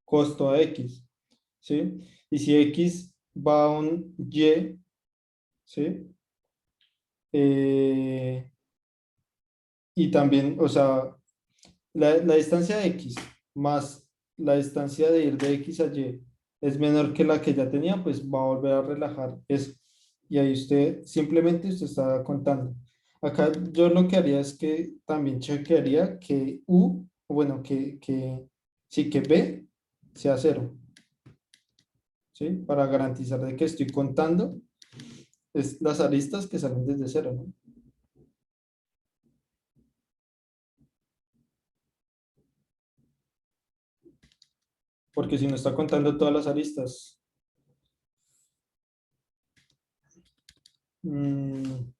costo a X, ¿sí? Y si X va a un Y, ¿sí? Eh, y también, o sea, la distancia de X más la distancia de ir de X a Y es menor que la que ya tenía, pues va a volver a relajar eso. Y ahí usted está contando. Acá yo lo que haría es que también chequearía que bueno, sí, que B sea cero, ¿sí? Para garantizar de que estoy contando es las aristas que salen desde cero, ¿no? Porque si no está contando todas las aristas, mm,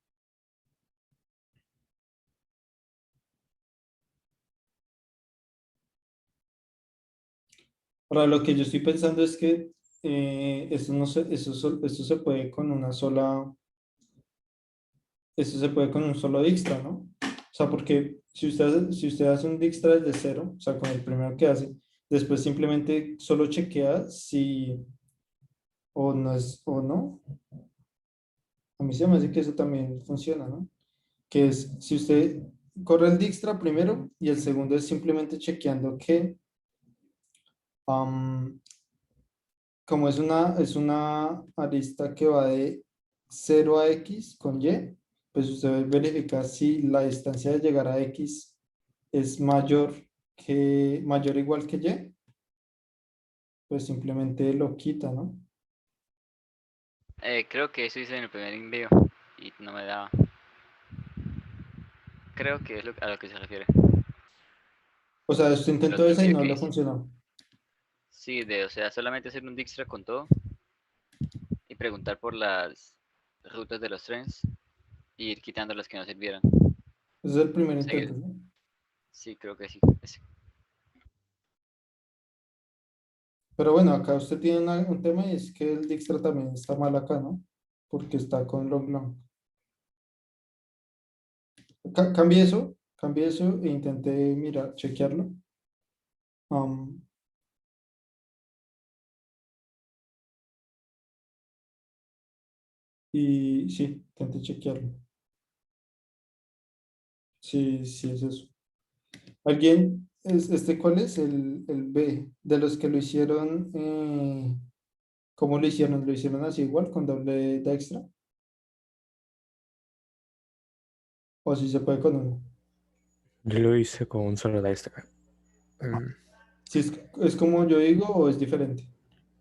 Ahora, lo que yo estoy pensando es que eso, no se, eso se puede con una sola, eso se puede con un solo Dijkstra, ¿no? O sea, porque si usted hace un Dijkstra desde cero, o sea, con el primero que hace, después simplemente solo chequea si o no es o no. A mí se me hace que eso también funciona, ¿no? Que es, si usted corre el Dijkstra primero y el segundo es simplemente chequeando que, am, como es una arista que va de 0 a X con Y, pues usted verifica si la distancia de llegar a X es mayor o igual que Y, pues simplemente lo quita, ¿no? Creo que eso hice en el primer envío y no me daba. Creo que es a lo que se refiere. O sea, usted El intentó otro esa y envío no que le hice. funcionó. Sí, o sea, solamente hacer un Dijkstra con todo y preguntar por las rutas de los trenes y ir quitando las que no sirvieran. Ese es el primer Seguir. intento, ¿no? Sí, creo que sí. Pero bueno, acá usted tiene un tema y es que el Dijkstra también está mal acá, ¿no? Porque está con log long. Cambie eso e intenté mirar, chequearlo. Um, y sí, intenté chequearlo. Sí, sí, es eso. ¿Cuál es? El B, de los que lo hicieron, ¿cómo lo hicieron? ¿Lo hicieron así igual, con doble de extra? ¿O si se puede con uno? Yo lo hice con un solo Dijkstra. Mm, Si es como yo digo o es diferente.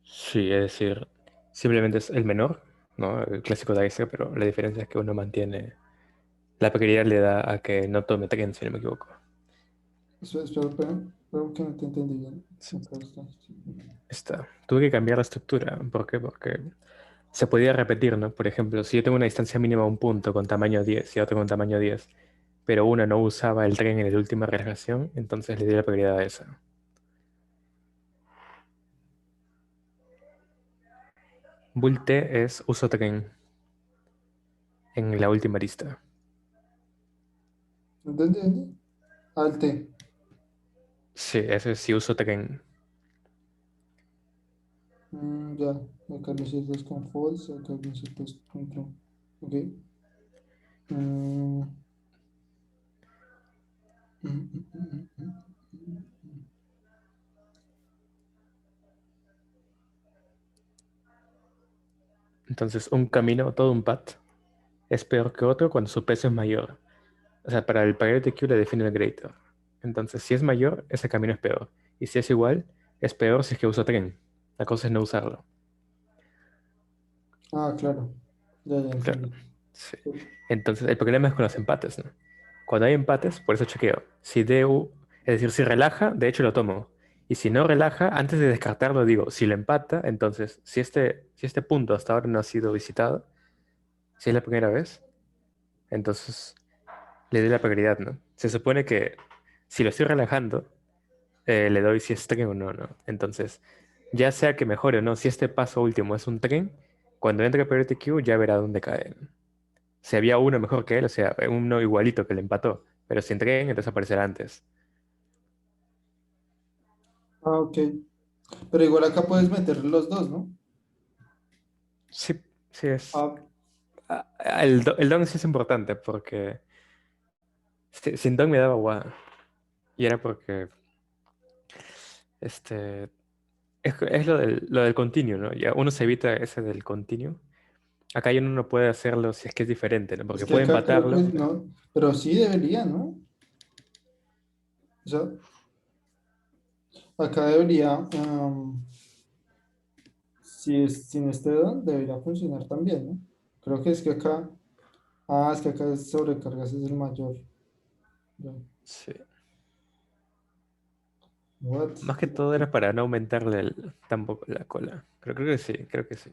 Sí, es decir, simplemente es el menor, ¿no? El clásico Dijkstra, pero la diferencia es que uno mantiene. La peculiaridad le da a que no tome tren, si no me equivoco. Espero que no te entendí bien. Sí, Acá está. Sí. Tuve que cambiar la estructura. ¿Por qué? Porque se podía repetir, ¿no? Por ejemplo, si yo tengo una distancia mínima a un punto con tamaño 10 y otro con tamaño 10, pero una no usaba el tren en la última relajación, entonces le di la prioridad a esa. Bull T es uso tren en la última lista. ¿Dónde? Al T. Sí, ese sí uso tren. Ya, acá lo hiciste con false, acá lo hiciste con true. Ok. Mm, mm, mm, mm, mm, mm. Entonces, un camino, todo un path, es peor que otro cuando su peso es mayor. O sea, para el priority queue le define el greater. Entonces, si es mayor, ese camino es peor. Y si es igual, es peor si es que uso tren. La cosa es no usarlo. Ah, claro. Ya Claro. entendí. Sí. Entonces, el problema es con los empates, ¿no? Cuando hay empates, por eso chequeo. Si DU, es decir, si relaja, de hecho lo tomo. Y si no relaja, antes de descartarlo, digo, si lo empata, entonces, si este punto hasta ahora no ha sido visitado, si es la primera vez, entonces le doy la prioridad, ¿no? Se supone que si lo estoy relajando, le doy si es tren o no, ¿no? Entonces, ya sea que mejore o no, si este paso último es un tren, cuando entre Priority Queue ya verá dónde cae. Si había uno mejor que él, o sea, uno igualito que le empató, pero si en tren, entonces aparecerá antes. Ah, ok. Pero igual acá puedes meter los dos, ¿no? Sí, sí es. Ah, El don sí es importante porque sin don me daba guada. Y era porque este, es lo del continuo, ¿no? Ya uno se evita ese del continuo. Acá ya uno no puede hacerlo si es que es diferente, ¿no? es Porque que puede acá creo que empatarlo. no, pero sí debería, ¿no? O sea, acá debería, si es sin este don, debería funcionar también, ¿no? Creo que es que acá, es que acá es sobrecargas es el mayor. Ya. Sí. What? Más que todo era para no aumentarle tampoco la cola. Creo que sí, creo que sí.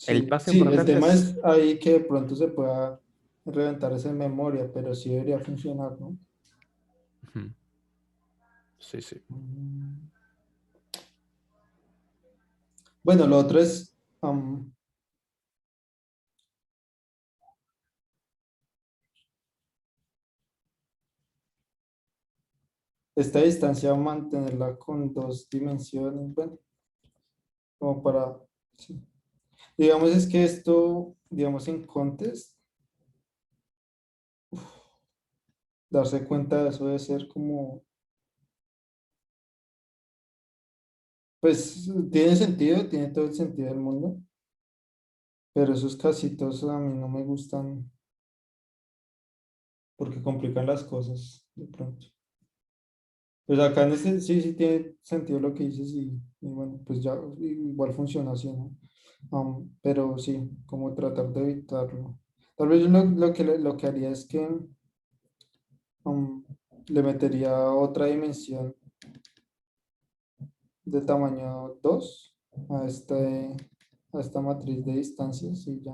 El Sí, paso sí, el importante tema es. es ahí que de pronto se pueda reventar esa memoria, pero sí debería funcionar, ¿no? Ujú. Sí, sí. Mm. Bueno, lo otro es, esta distancia mantenerla con dos dimensiones, bueno, como para, sí. Digamos es que esto, digamos en contest, darse cuenta de eso debe ser como, pues tiene sentido, tiene todo el sentido del mundo, pero esos casitos a mí no me gustan porque complican las cosas de pronto. Pues acá en este sí, sí tiene sentido lo que dices y bueno, pues ya igual funciona así, ¿no? Pero sí, como tratar de evitarlo. Tal vez yo lo que haría es que um, le metería otra dimensión de tamaño 2 a, a esta matriz de distancias y ya.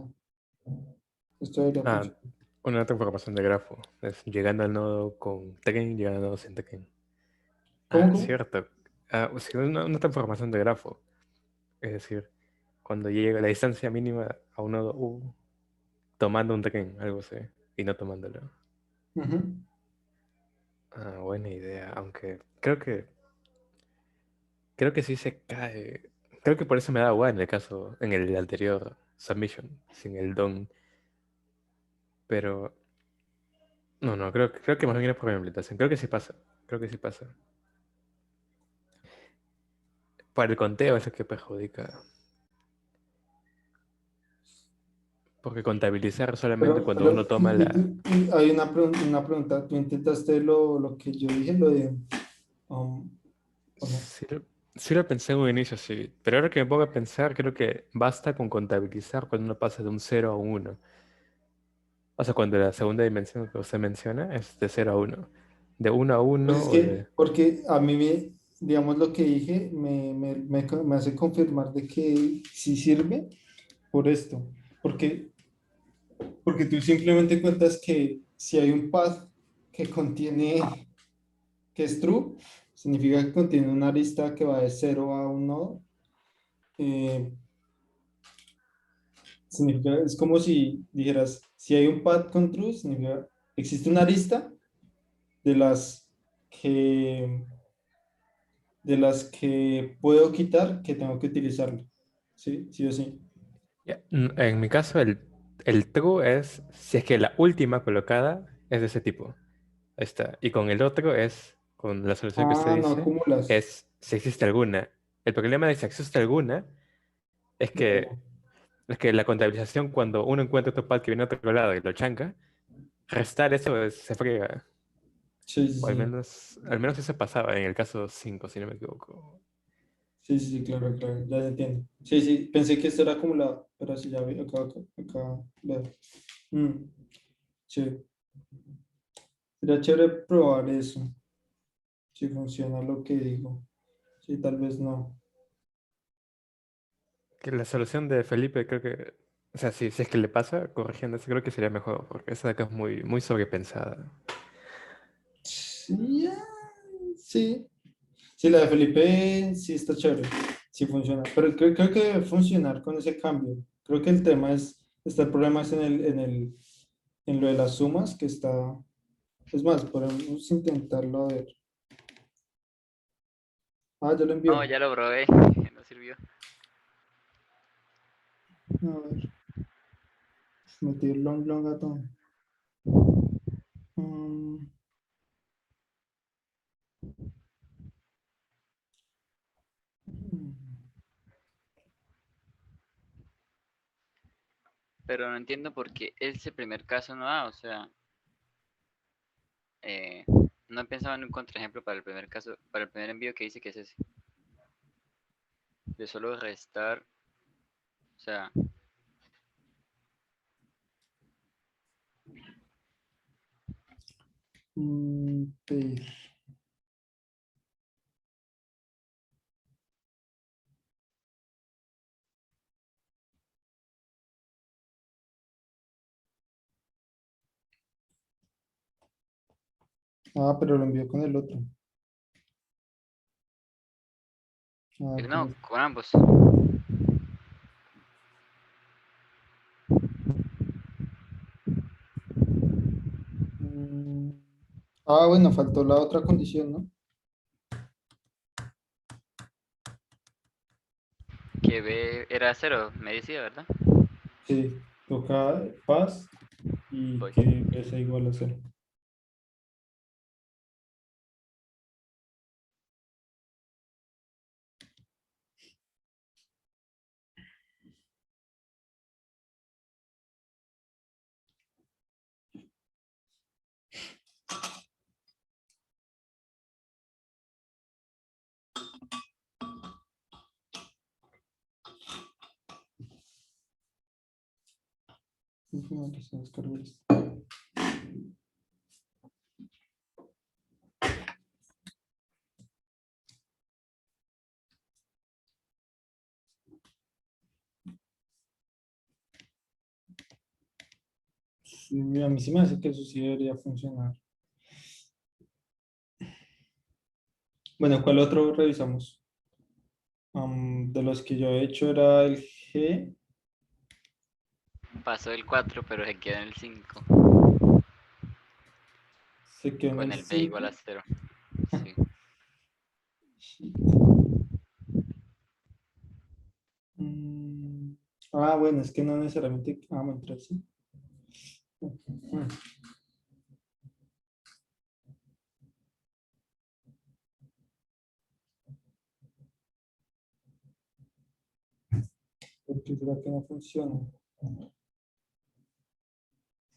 Esto debería Ah, funcionar. una otra información de grafo. Es llegando al nodo con Tekken, llegando al nodo sin Tekken. ¿Cómo, Ah, cómo? cierto. Ah, sí, una transformación de grafo. Es decir, cuando llega la distancia mínima a un nodo U, tomando un Tekken, algo así, y no tomándolo. Ujú. Ah, buena idea, aunque creo que sí se cae. Creo que por eso me da igual en el caso, en el anterior submission, sin el don. Pero no, creo que más bien es por mi implementación. Creo que sí pasa. Creo que sí pasa. Para el conteo es lo que perjudica. Porque contabilizar solamente cuando uno Pero toma la. y hay una pregunta. ¿Tú intentaste lo que yo dije, lo de, um, o no? Sí sí lo pensé en un inicio, sí. Pero ahora que me pongo a pensar, creo que basta con contabilizar cuando uno pasa de un 0 a un 1. O sea, cuando la segunda dimensión que usted menciona es de 0 a 1. De 1 a Pues 1 es o de. que, porque a mí digamos, lo que dije me hace confirmar de que sí sirve por esto. Porque, porque tú simplemente cuentas que si hay un path que contiene, que es true, significa que contiene una lista que va de 0 a 1. eh, significa, es como si dijeras, si hay un path con true, significa, existe una lista de las que puedo quitar que tengo que utilizarlo. ¿Sí? Sí o sí. Ya, en mi caso, el true es si es que la última colocada es de ese tipo. Ahí está. Y con el otro es, con la solución que usted Ah, no dice, acumulas. es si existe alguna. El problema de si existe alguna es que, es que la contabilización, cuando uno encuentra otro pad que viene de otro lado y lo chanca, restar eso se friega. Sí, sí, O sí. al menos eso pasaba en el caso 5 si no me equivoco. Sí, sí, sí, claro, claro, ya entiendo. Sí, sí, pensé que esto era acumulado, pero sí, ya vi, acá veo. Mm, sí, sería chévere probar eso, si funciona lo que digo. Sí, tal vez no. Que la solución de Felipe creo que, o sea, si es que le pasa, corrigiendo eso, creo que sería mejor, porque esa de acá es muy sobrepensada. Sí, sí. Sí, la de Felipe sí está chévere, sí funciona, pero creo que debe funcionar con ese cambio. Creo que el tema el problema es en lo de las sumas, que está, es más, podemos intentarlo a ver. Ah, ya lo No, envió. ya lo probé, no sirvió. A ver, metí el long a todo. Mm, mm. Pero no entiendo por qué ese primer caso no da, o sea, eh, no he pensado en un contraejemplo para el primer caso, para el primer envío que dice que es ese, de solo restar, o sea, Pedir. Ah, pero lo envió con el otro. A ver, no, con ambos. Ah, bueno, faltó la otra condición, ¿no? Que B era 0, me decía, ¿verdad? Sí, toca paz y Voy. que B sea igual a cero. Ujú, aquí se descargó esto. Sí, a mí sí me hace que eso sí debería funcionar. Bueno, ¿cuál otro revisamos? De los que yo he hecho era el G. Pasó el 4, pero se quedó en el 5. Se quedó en Con el el B igual a 5. 0. Sí. Mm, bueno, es que no necesariamente. Mentira, sí. Ujú. ¿Por qué será que no funciona?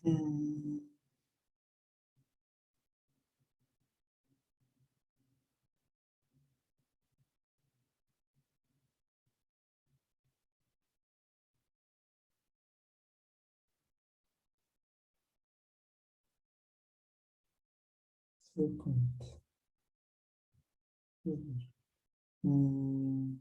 Mm, second. Mm,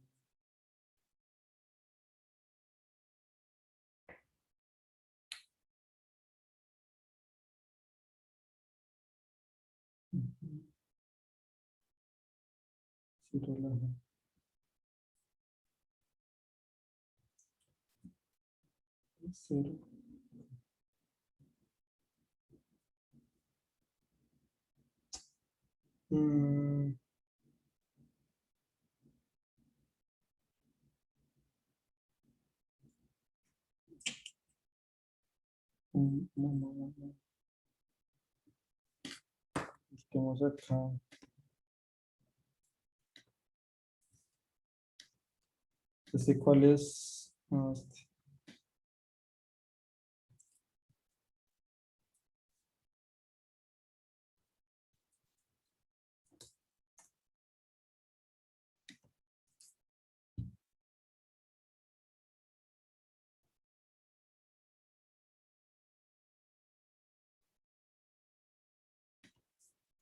ujú. Sí, relaja. Cero. Mm, no, no, no, no. Busquemos acá. ¿Este cuál es? Este.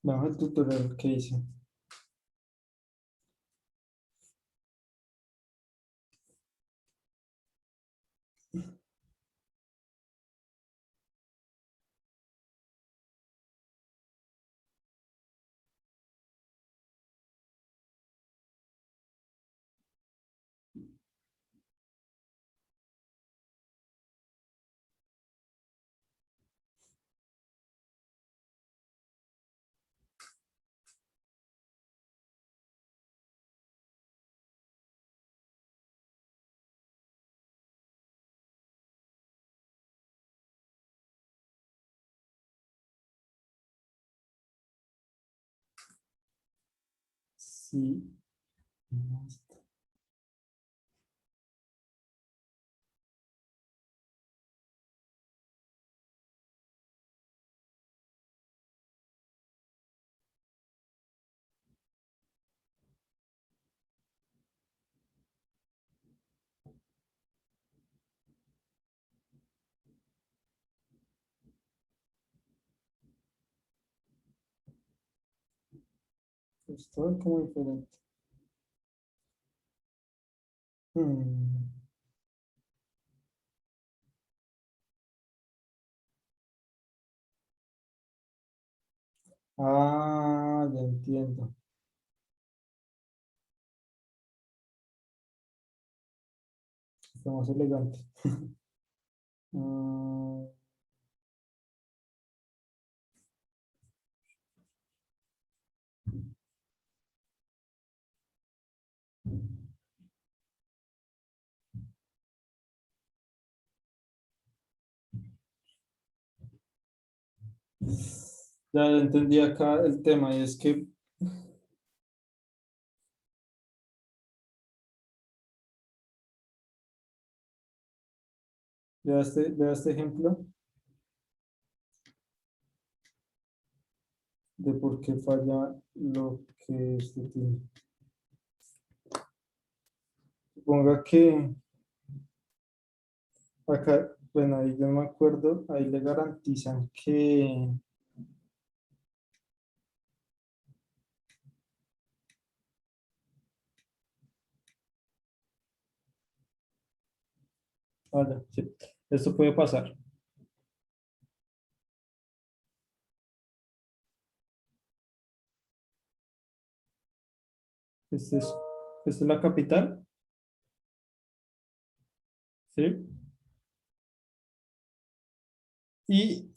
Bajo el tutorial que hice. Sí. Está como diferente. Mm. Ya entiendo. Está más elegante. Ah, Ya entendí acá el tema y es que vea este ejemplo de por qué falla lo que este tiene. Suponga que acá, bueno, ahí yo no me acuerdo, ahí le garantizan que, vaya, sí, esto puede pasar. Este es, esta es la capital, ¿sí? Y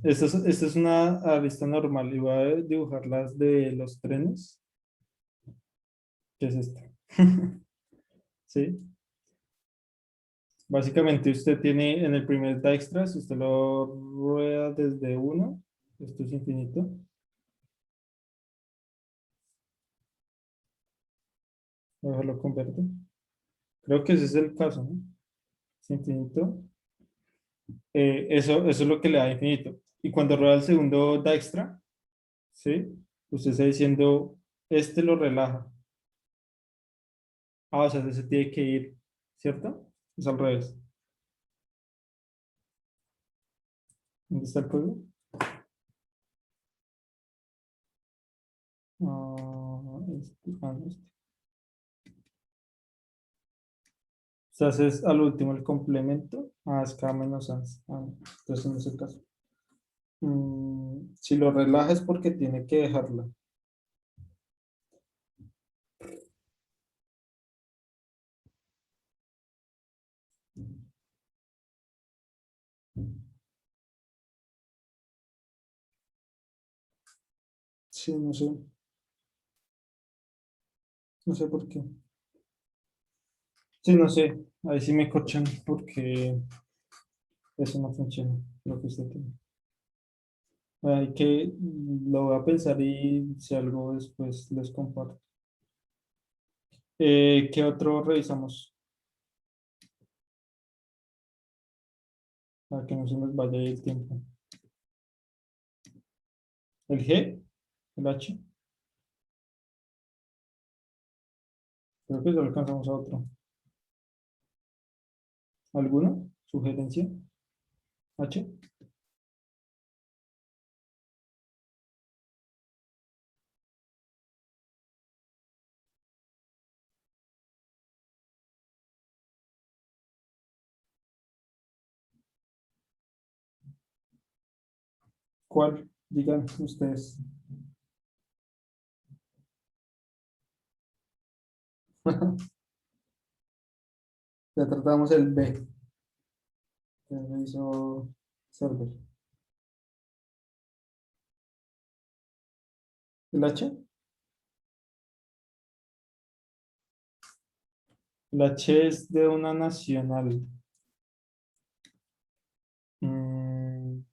esta es una arista normal y voy a dibujar las de los trenes, que es esta. ¿Sí? Básicamente usted tiene en el primer Dijkstra, si usted lo rueda desde uno, esto es infinito. Voy a dejarlo con verde. Creo que ese es el caso, ¿no? Es infinito. Eso es lo que le da infinito. Y cuando rueda el segundo Dijkstra, ¿sí? Usted está diciendo, este lo relaja. Ah, o sea, ese tiene que ir, ¿cierto? Es al revés. ¿Dónde está el código? No, este. O sea, haces al último el complemento. Ah, es K menos ans. Ah, no, entonces no es el caso. Si lo relaja es porque tiene que dejarla. Sí, no sé. No sé por qué. Sí, no sé. Ahí sí me corchan porque eso no funciona. Lo que usted tiene. Hay que, lo voy a pensar y si algo después les comparto. ¿Qué otro revisamos? Para que no se nos vaya ahí el tiempo. ¿El G? ¿El H? Creo que ya alcanzamos a otro. ¿Alguna sugerencia? ¿H? ¿Cuál? Digan ustedes. Ya tratamos el B, que lo hizo server. ¿El H? El H es de una nacional. Mm,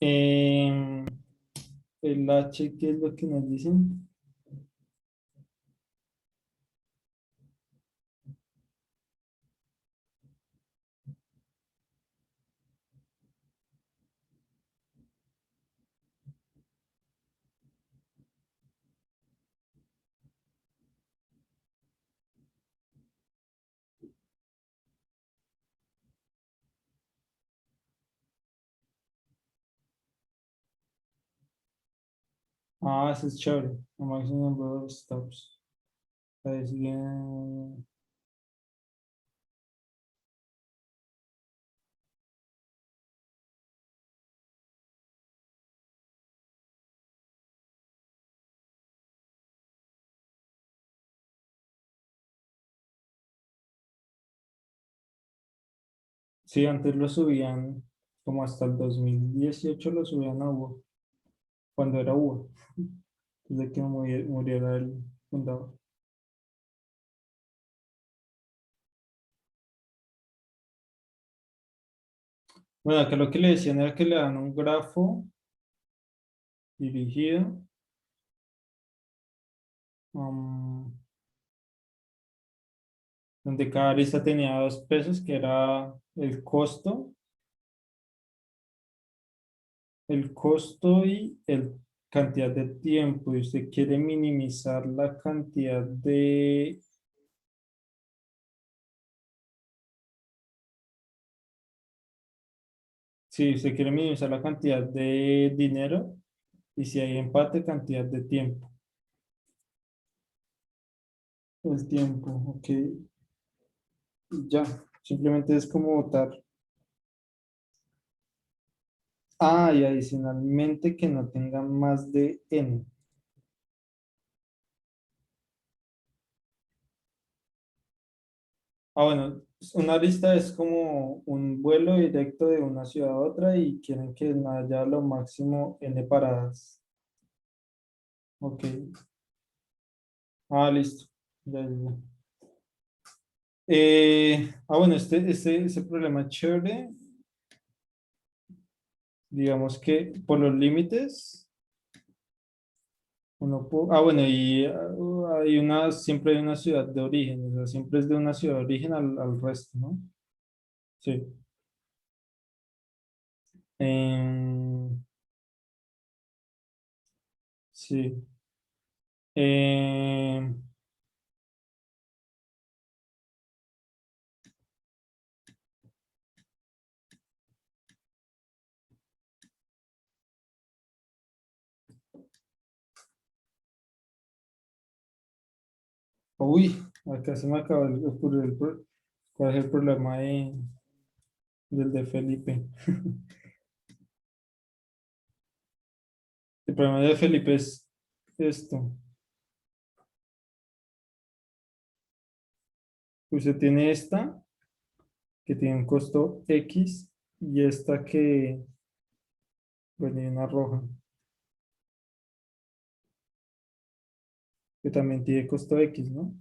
em, el H, ¿qué es lo que nos dicen? Ah, ese es chévere. A maximum number of stops. Es bien. Sí, antes lo subían como hasta el 2018 lo subían a Hugo. cuando era uva, desde que muriera el fundador. Bueno, acá lo que le decían era que le dan un grafo dirigido. Donde cada arista tenía dos pesos, que era el costo y el cantidad de tiempo. Y usted quiere minimizar la cantidad de... Sí, usted quiere minimizar la cantidad de dinero y si hay empate, cantidad de tiempo. El tiempo, ok. Ya, simplemente es como votar. Ah, y adicionalmente que no tenga más de n. Ah, bueno, una lista es como un vuelo directo de una ciudad a otra y quieren que no haya lo máximo n paradas. Ok. Ah, listo. Ya, ya, ya. Bueno, ese problema es chévere. Digamos que por los límites, bueno, y siempre hay una ciudad de origen, o sea, siempre es de una ciudad de origen al resto, ¿no? Sí. Em, sí. Em, Uy, acá se me acaba de ocurrir cuál es el problema del de Felipe. El problema de Felipe es esto. Usted tiene esta, que tiene un costo X, y esta que, bueno, y una roja, que también tiene costo X, ¿no?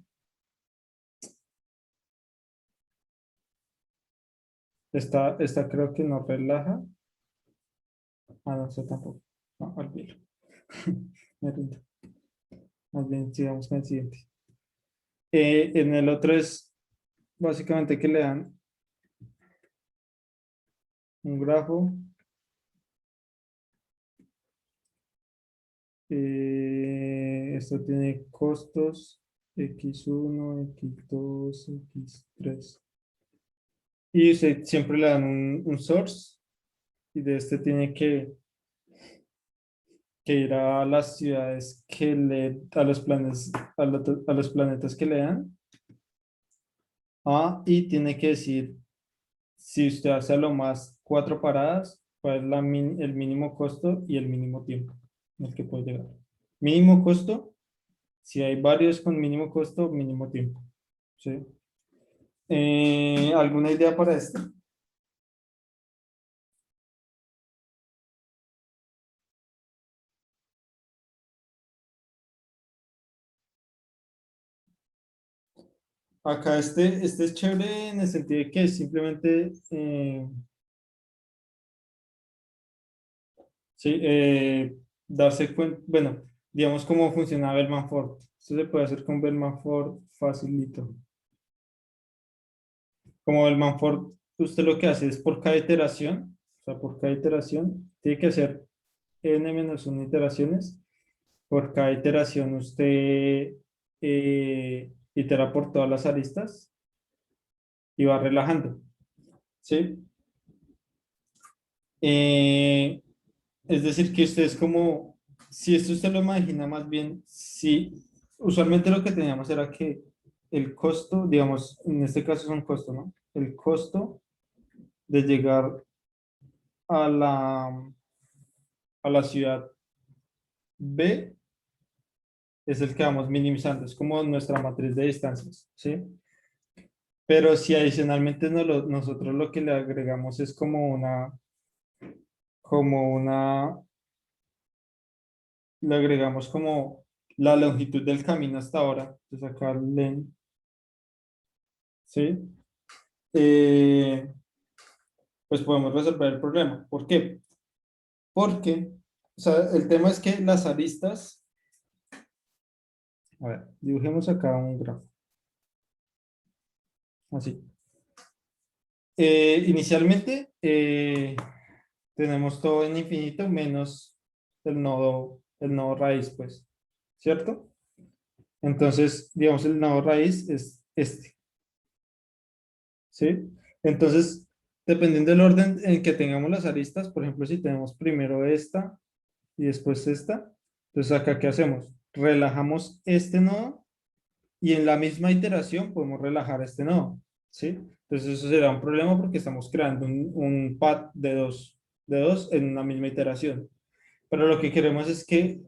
Esta creo que no relaja. Ah, no, esta tampoco. No, olvídalo. Me rindo. Más bien, sigamos con el siguiente. En el otro es básicamente que le dan un grafo. Esto tiene costos X1, X2, X3. Y siempre le dan un source y de este tiene que ir a las ciudades a los planetas, a los planetas que le dan. Y tiene que decir, si usted hace a lo más 4 paradas, cuál es el mínimo costo y el mínimo tiempo en el que puede llegar. Mínimo costo, si hay varios con mínimo costo, mínimo tiempo. ¿Sí? ¿Alguna idea para esto? Acá este es chévere en el sentido de que simplemente sí, darse cuenta, bueno, digamos cómo funciona Bellman-Ford. Esto se puede hacer con Bellman-Ford facilito. Como Bellman-Ford, usted lo que hace es por cada iteración, o sea, por cada iteración, tiene que hacer n-1 iteraciones. Por cada iteración usted itera por todas las aristas y va relajando, ¿sí? Es decir, que usted es como, si esto usted lo imagina más bien, si usualmente lo que teníamos era que el costo, digamos, en este caso es un costo, ¿no? El costo de llegar a la ciudad B es el que vamos minimizando, es como nuestra matriz de distancias, ¿sí? Pero si adicionalmente nosotros lo que le agregamos es como una le agregamos como la longitud del camino hasta ahora. Entonces acá len, ¿sí? Eh, pues podemos resolver el problema. ¿Por qué? Porque, o sea, el tema es que las aristas, a ver, dibujemos acá un grafo, así. Inicialmente tenemos todo en infinito menos el nodo raíz, pues, ¿cierto? Entonces, digamos, el nodo raíz es este, ¿sí? Entonces, dependiendo del orden en que tengamos las aristas, por ejemplo, si tenemos primero esta y después esta, entonces acá, ¿qué hacemos? Relajamos este nodo y en la misma iteración podemos relajar este nodo, ¿sí? Entonces eso será un problema porque estamos creando un path de dos en una misma iteración. Pero lo que queremos es que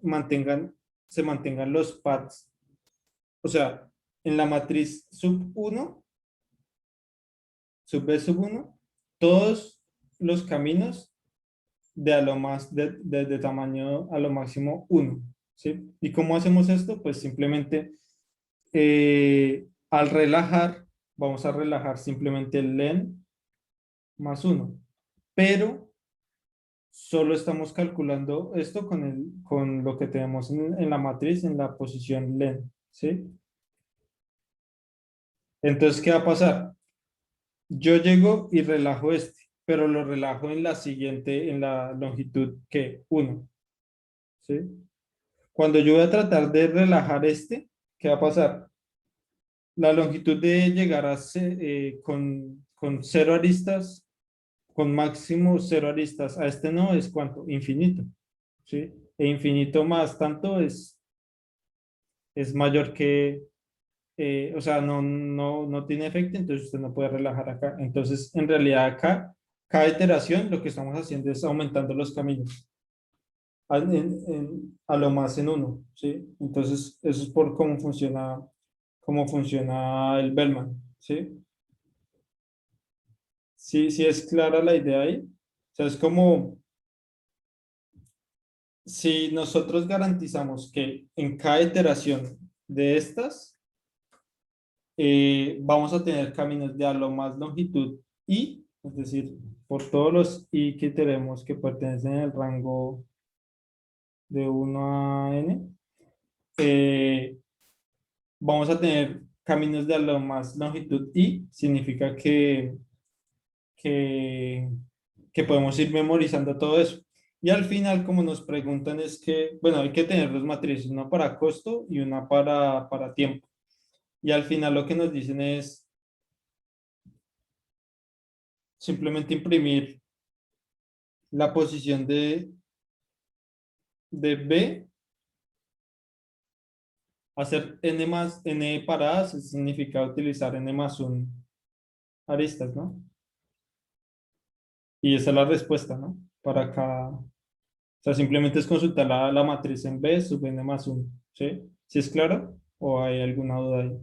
se mantengan los paths. O sea, en la matriz sub uno sub B sub uno todos los caminos de tamaño a lo máximo uno, ¿sí? ¿Y cómo hacemos esto? Pues simplemente al relajar, vamos a relajar simplemente el len más uno, pero solo estamos calculando esto con lo que tenemos en la matriz, en la posición len, ¿sí? Entonces, ¿qué va a pasar? Yo llego y relajo este, pero lo relajo en la siguiente, en la longitud que uno, ¿sí? Cuando yo voy a tratar de relajar este, ¿qué va a pasar? La longitud de llegar con cero aristas, con máximo cero aristas a este no es ¿cuánto? Infinito, ¿sí? E infinito más tanto es mayor que, o sea, no tiene efecto, entonces usted no puede relajar acá. Entonces, en realidad acá, cada iteración lo que estamos haciendo es aumentando los caminos a lo más en uno, ¿sí? Entonces, eso es por cómo funciona el Bellman, ¿sí? Sí, sí es clara la idea ahí. O sea, es como si nosotros garantizamos que en cada iteración de estas vamos a tener caminos de a lo más longitud i, es decir, por todos los i que tenemos que pertenecen al rango de uno a n, eh, vamos a tener caminos de a lo más longitud i, significa que, que podemos ir memorizando todo eso. Y al final, como nos preguntan, es que, bueno, hay que tener dos matrices, una para costo y una para tiempo. Y al final lo que nos dicen es simplemente imprimir la posición de B, hacer n paradas, eso significa utilizar n más 1 aristas, ¿no? Y esa es la respuesta, ¿no? Para cada, o sea, simplemente es consultar la matriz en B sub n más 1, ¿sí? ¿Sí es claro? ¿O hay alguna duda ahí?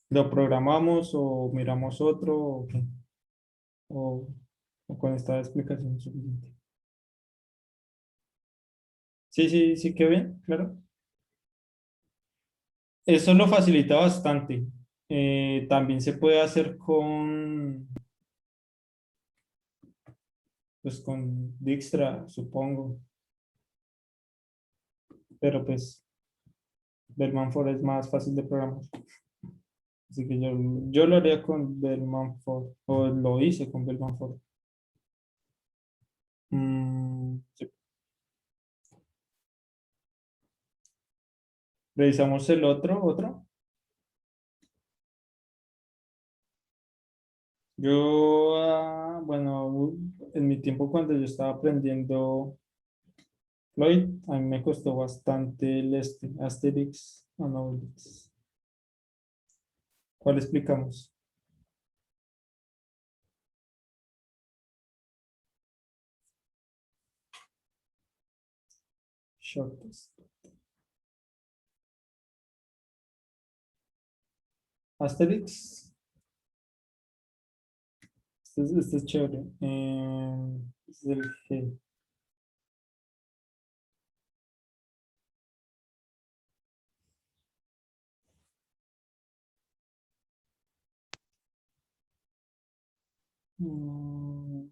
¿Lo programamos o miramos otro o qué? O, o con esta explicación es suficiente. Sí, sí, sí, qué bien, claro. Eso lo facilita bastante. También se puede hacer pues con Dijkstra, supongo, pero pues Bellman for es más fácil de programar. Así que yo lo haría con Bellman for, o lo hice con Bellman for. Sí. Revisamos el otro. Yo, bueno, en mi tiempo cuando yo estaba aprendiendo Floyd, a mí me costó bastante el Asterix and Obelix. ¿Cuál explicamos? Shortest. Asterix. Este es chévere. Este es el G. Mm,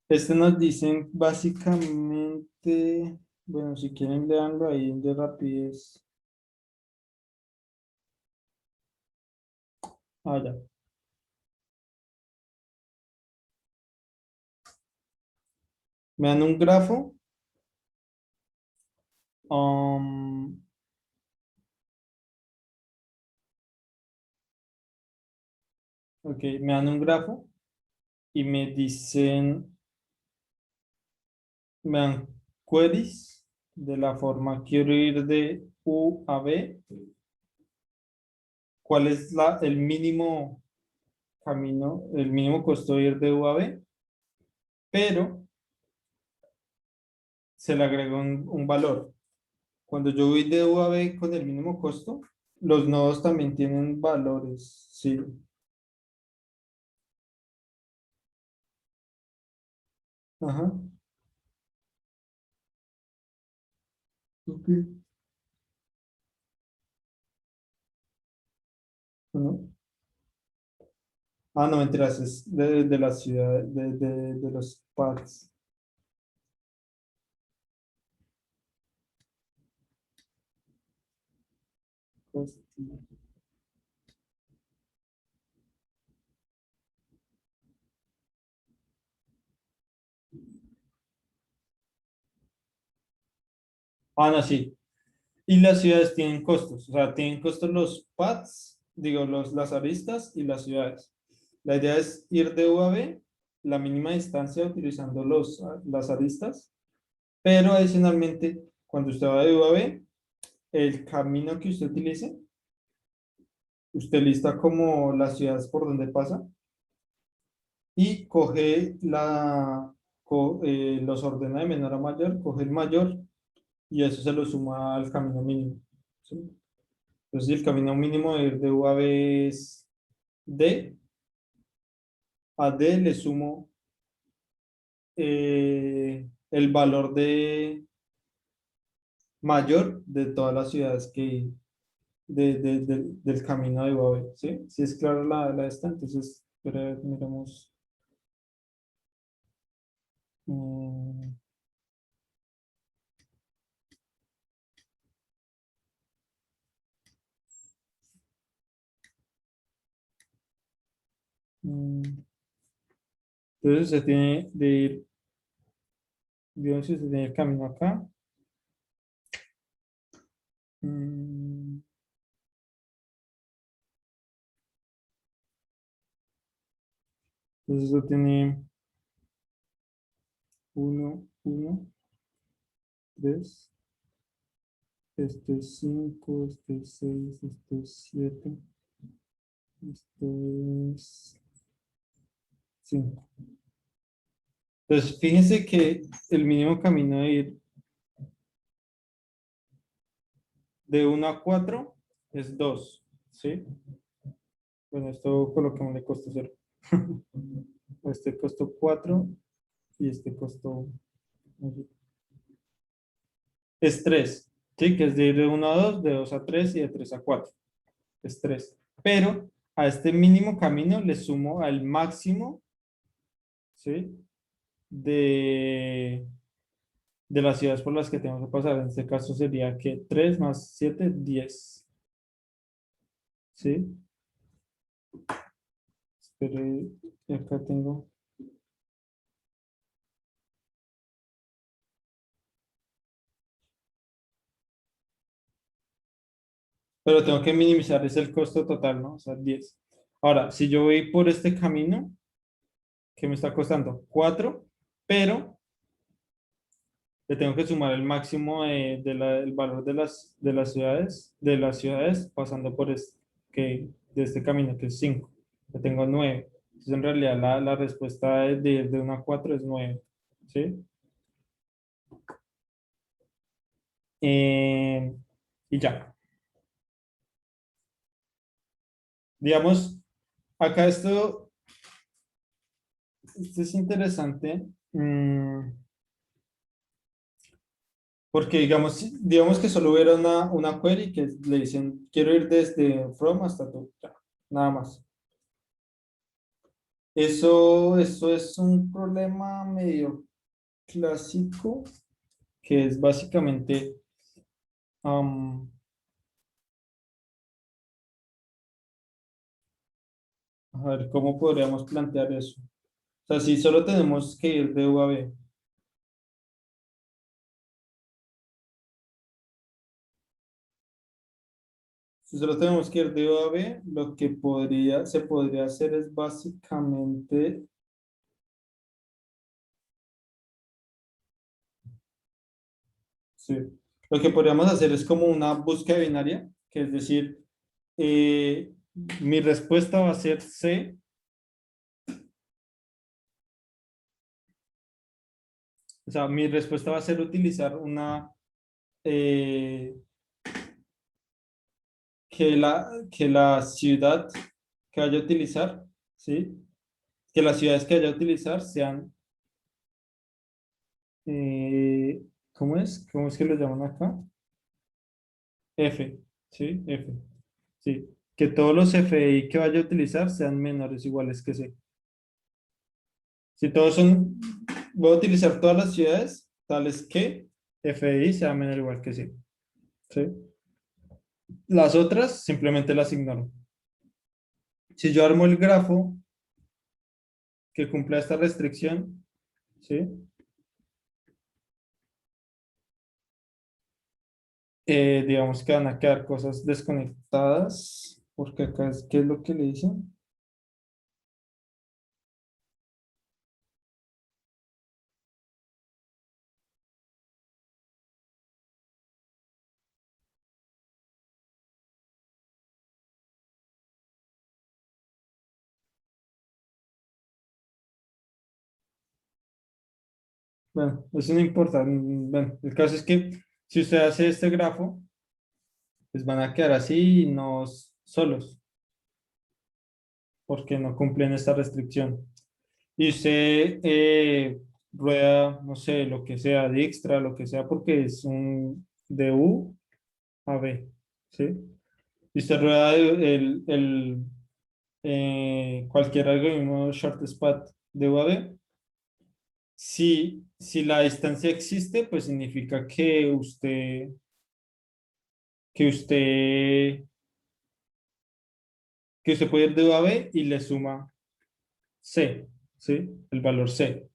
Este nos dicen básicamente, bueno, si quieren leanlo ahí de rapidez. Ah, ya. Me dan un grafo. um, ok, me dan un grafo y me dicen, me dan queries de la forma, quiero ir de U a B. ¿Cuál es el mínimo camino, el mínimo costo de ir de U a B? Pero se le agrega un valor. Cuando yo voy de U a B con el mínimo costo, los nodos también tienen valores, sí. Ajá. Ok. Bueno. Ah, no, mentiras, es de la ciudad, de los pads. Ah, no, sí. Y las ciudades tienen costos, o sea, tienen costos los pads, digo, las aristas y las ciudades. La idea es ir de U a B, la mínima distancia utilizando las aristas, pero adicionalmente, cuando usted va de U a B, el camino que usted utilice, usted lista como las ciudades por donde pasa y coge los ordena de menor a mayor, coge el mayor y eso se lo suma al camino mínimo. ¿Sí? Entonces, si el camino mínimo de ir de U a B es D, a D le sumo el valor mayor de todas las ciudades del camino de U a B. ¿Sí? Si es claro la esta, entonces, pero miremos. mm, mm, entonces, se tiene de ir, digamos, si se tiene el camino acá. mm, Entonces, eso tiene uno, 1, 3. Esto es 5, esto es 6, esto es 7, esto es 5. Entonces, fíjense que el mínimo camino de ir de 1 a 4 es 2, ¿sí? Bueno, esto colocamos de costo 0. Este costó 4 y este costó es 3, ¿sí? Que es de ir de 1 a 2, de 2 a 3 y de 3 a 4. Es 3. Pero a este mínimo camino le sumo al máximo, ¿sí? De las ciudades por las que tenemos que pasar. En este caso sería que 3 más 7, 10. ¿Sí? Espere, acá tengo. Pero tengo que minimizar, es el costo total, ¿no? O sea, 10. Ahora, si yo voy por este camino, que me está costando 4, pero le tengo que sumar el máximo el valor de las ciudades pasando por de este camino, que es 5. Le tengo 9. Entonces, en realidad, la respuesta de 1 a 4 es 9. ¿Sí? Eh, y ya. Digamos, acá esto es interesante. Porque digamos que solo hubiera una query que le dicen, quiero ir desde from hasta tu, ya, nada más. Eso es un problema medio clásico, que es básicamente, am, a ver, ¿cómo podríamos plantear eso? O sea, si solo tenemos que ir de U a B, si solo tenemos que ir de U a B, lo que se podría hacer es básicamente, sí, lo que podríamos hacer es como una búsqueda binaria, que es decir, eh, mi respuesta va a ser C, o sea, mi respuesta va a ser utilizar eh, que la ciudad que vaya a utilizar, ¿sí? Que las ciudades que vaya a utilizar sean, eh, ¿cómo es? ¿Cómo es que lo llaman acá? F, ¿sí? F, sí. Que todos los FI que vaya a utilizar sean menores o iguales que C. Si todos son, voy a utilizar todas las ciudades tales que FI sea menor o igual que C, ¿sí? Las otras simplemente las ignoro. Si yo armo el grafo que cumpla esta restricción, ¿sí? Digamos que van a quedar cosas desconectadas, porque acá es, ¿qué es lo que le dicen? Bueno, eso no importa. Bueno, el caso es que si usted hace este grafo, pues van a quedar así y no solos, porque no cumplen esta restricción. Y usted rueda, no sé, lo que sea, Dijkstra, lo que sea, porque es un de U a B, ¿sí? Y usted rueda cualquier algoritmo shortest de U a B. Si la distancia existe, pues significa que usted, que usted puede ir de U a B y le suma C, ¿sí? El valor C.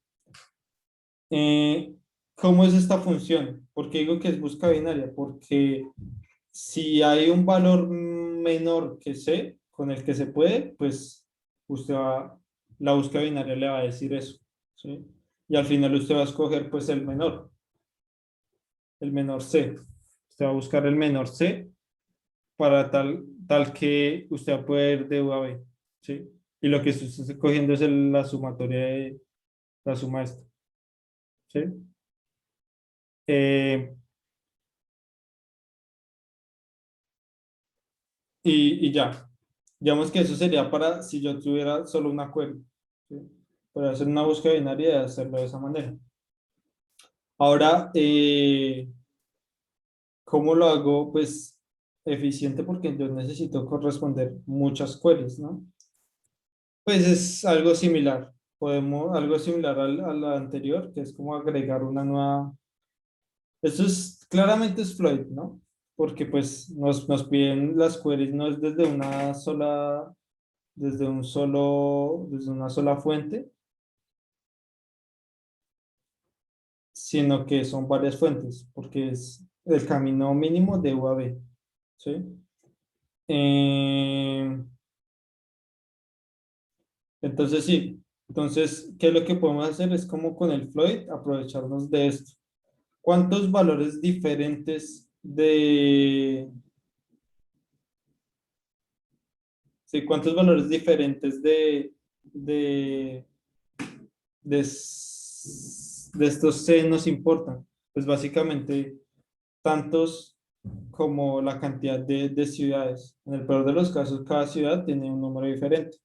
Eh, ¿Cómo es esta función? ¿Por qué digo que es busca binaria? Porque si hay un valor menor que C con el que se puede, pues la búsqueda binaria le va a decir eso, ¿sí? Y al final usted va a escoger pues el menor C. Usted va a buscar el menor C para tal que usted va a poder ir de U a B, ¿sí? Y lo que usted está cogiendo es la sumatoria de la suma esta, ¿sí? Eh, y ya. Digamos que eso sería para si yo tuviera solo una query, ¿sí? Para hacer una búsqueda binaria y hacerlo de esa manera. Ahora, ¿cómo lo hago? Pues eficiente porque yo necesito corresponder muchas queries, ¿no? Pues es algo similar. Algo similar a la anterior, que es como agregar una nueva. Eso es, claramente es Floyd, ¿no? Porque pues nos piden las queries no es desde una sola, desde una sola fuente, sino que son varias fuentes, porque es el camino mínimo de U a B, ¿sí? Eh, entonces sí, entonces, ¿qué es lo que podemos hacer? Es como con el Floyd, aprovecharnos de esto. ¿Cuántos valores diferentes sí, cuántos valores diferentes de, de estos C nos importan? Pues básicamente tantos como la cantidad de ciudades. En el peor de los casos, cada ciudad tiene un número diferente.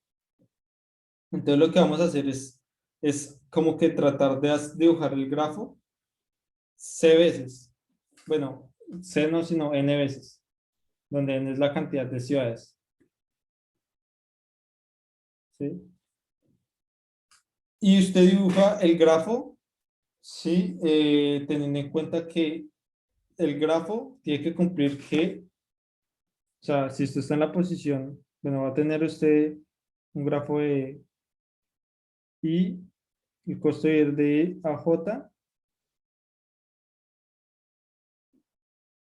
Entonces lo que vamos a hacer es como que tratar de dibujar el grafo C veces. bueno, C no, sino N veces, donde N es la cantidad de ciudades. ¿Sí? Y usted dibuja el grafo, ¿sí? Teniendo en cuenta que el grafo tiene que cumplir que, o sea, si usted está en la posición, bueno, va a tener usted un grafo de I, el costo de ir de a J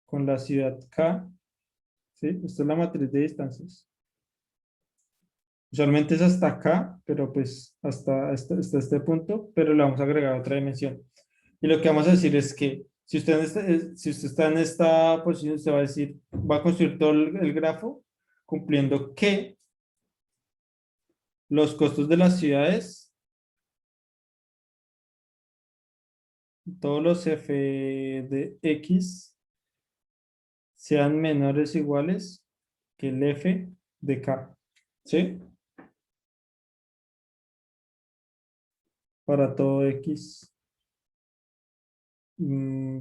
con la ciudad K, ¿sí? Esta es la matriz de distancias. Usualmente es hasta acá, pero pues hasta este punto, pero le vamos a agregar otra dimensión. Y lo que vamos a decir es que si usted está en esta posición, usted va a decir, va a construir todo el grafo cumpliendo que los costos de las ciudades, todos los f de x, sean menores o iguales que el f de k. ¿Sí? Para todo x.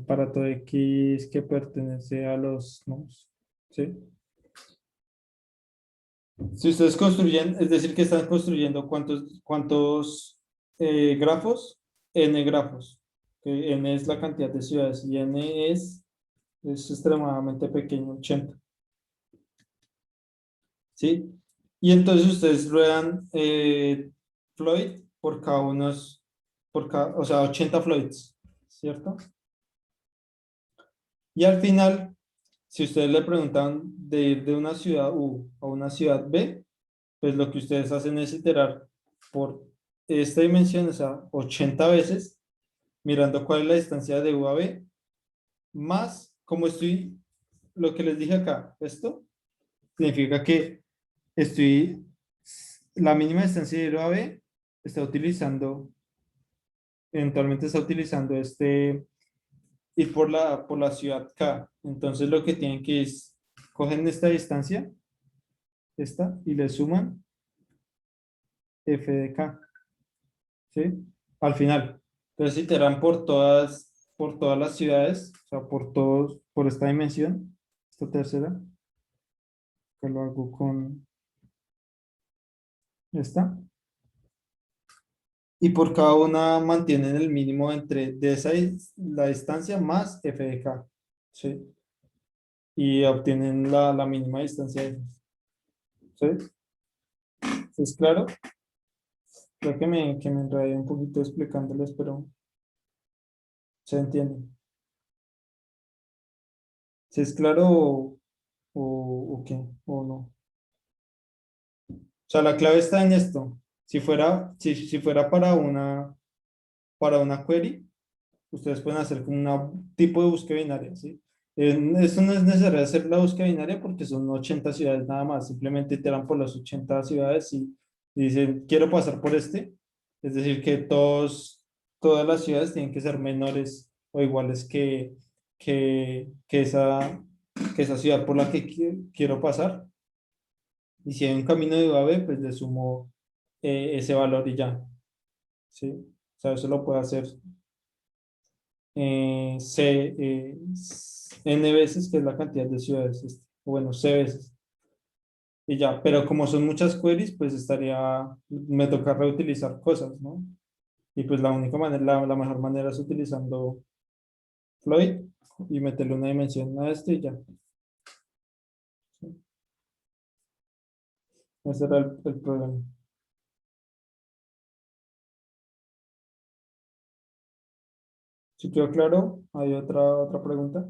Para todo x que pertenece a los nodos. ¿Sí? Si ustedes construyen, es decir, que están construyendo cuántos grafos, n grafos, que n es la cantidad de ciudades y n es extremadamente pequeño, 80. ¿Sí? Y entonces ustedes ruedan Floyd por cada unos, o sea, 80 Floyds, ¿cierto? Y al final, si ustedes le preguntan de ir de una ciudad U a una ciudad B, pues lo que ustedes hacen es iterar por esta dimensión, o sea, 80 veces, mirando cuál es la distancia de U a B, más como lo que les dije acá, esto significa que la mínima distancia de U a B eventualmente está utilizando ir por la ciudad K. Entonces lo que tienen que es, cogen esta distancia, y le suman f de k, ¿sí? Al final. Entonces iteran por todas las ciudades, o sea, por esta dimensión, esta tercera, que lo hago con esta. Y por cada una mantienen el mínimo la distancia más f de k, ¿sí? Y obtienen la mínima distancia de esas, ¿sí? ¿Es claro? Creo que me enredé un poquito explicándoles, pero se entiende. ¿Si es claro o qué? ¿O no? O sea, la clave está en esto. Si fuera para una query, ustedes pueden hacer como un tipo de búsqueda binaria, ¿sí? Eso no es necesario hacer la búsqueda binaria porque son 80 ciudades nada más. Simplemente iteran por las 80 ciudades y dicen, quiero pasar por este. Es decir, que todas las ciudades tienen que ser menores o iguales que esa ciudad por la que quiero pasar. Y si hay un camino de A a B, pues le sumo ese valor y ya. ¿Sí? O sea, eso lo puede hacer N veces, que es la cantidad de ciudades. Bueno, C veces. Y ya, pero como son muchas queries, pues me toca reutilizar cosas, ¿no? Y pues la única manera, la mejor manera es utilizando Floyd y meterle una dimensión a este y ya. ¿Sí? Ese era el problema. ¿Sí quedó claro? ¿Hay otra pregunta?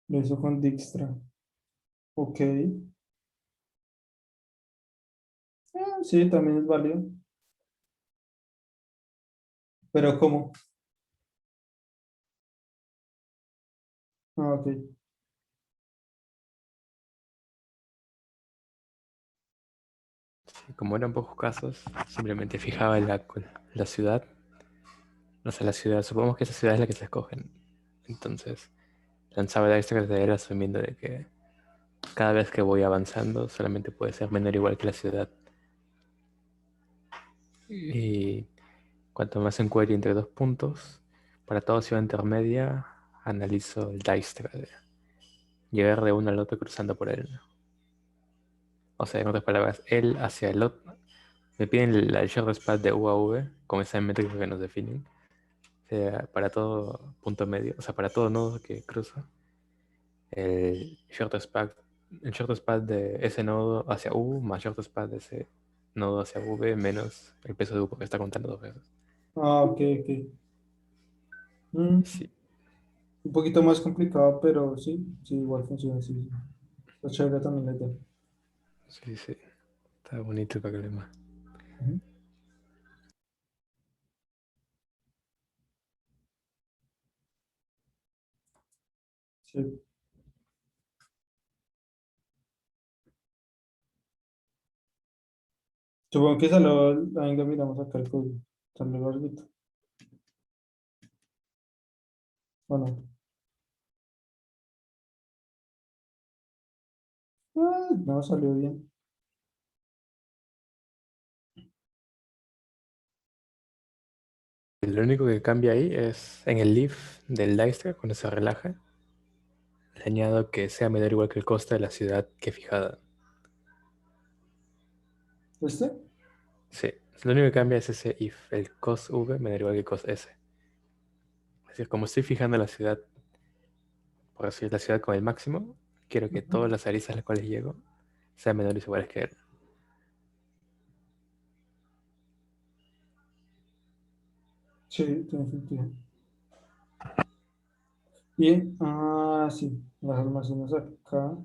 Lo hizo con Dijkstra. Ok. Sí, también es válido. Pero ¿cómo? Ah, ok. Sí, como eran pocos casos, simplemente fijaba la ciudad. O sea, la ciudad, supongamos que esa ciudad es la que se escogen. Entonces lanzaba el extra de él asumiendo de que cada vez que voy avanzando solamente puede ser menor o igual que la ciudad. Y cuanto más encuentro entre dos puntos, para toda ciudad intermedia analizo el Dijkstra de llegar de uno al otro cruzando por él. O sea, en otras palabras, él hacia el otro. Me piden el short span de U a V con esa métrica que nos definen. O sea, para todo punto medio, o sea, para todo nodo que cruza, el short span, el short span de ese nodo hacia U más short span de ese nodo hacia V menos el peso de U porque está contando dos veces. Ah, ok, ok. Mm, Sí, un poquito más complicado, pero sí, sí, igual funciona, sí. Sí. Está chévere también la idea. sí, sí. Está bonito el problema. Ujú. Sí. Supongo que salió, venga, miramos acá el código. Salió larguito. Bueno, no, salió bien. Lo único que cambia ahí es en el leaf del Dijkstra, cuando se relaja, le añado que sea menor o igual que el coste de la ciudad que fijada. ¿Este? Sí, lo único que cambia es ese if, el cos v menor o igual que cos s. Es decir, como estoy fijando la ciudad, por decir la ciudad con el máximo, quiero que Ujú. todas las aristas a las cuales llego sean menores o iguales que él. Sí, tiene sentido. Bien, sí, las almacenes acá.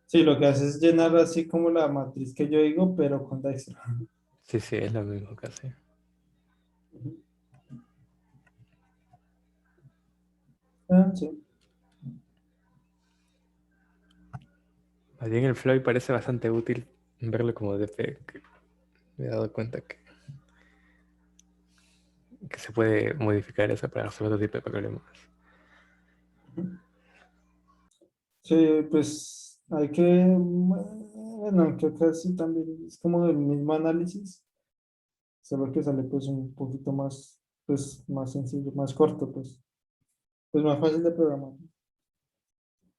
Sí, lo que hace es llenar así como la matriz que yo digo, pero con Dijkstra. Sí, sí, es lo mismo casi. Ujú. Sí. Más bien el Floyd parece bastante útil verlo como DP, que me he dado cuenta que se puede modificar eso para resolver otro tipo de problemas. Ujú. Sí, pues hay que, bueno, que acá sí también es como el mismo análisis, solo que sale pues un poquito más, pues más sencillo, más corto, pues más fácil de programar.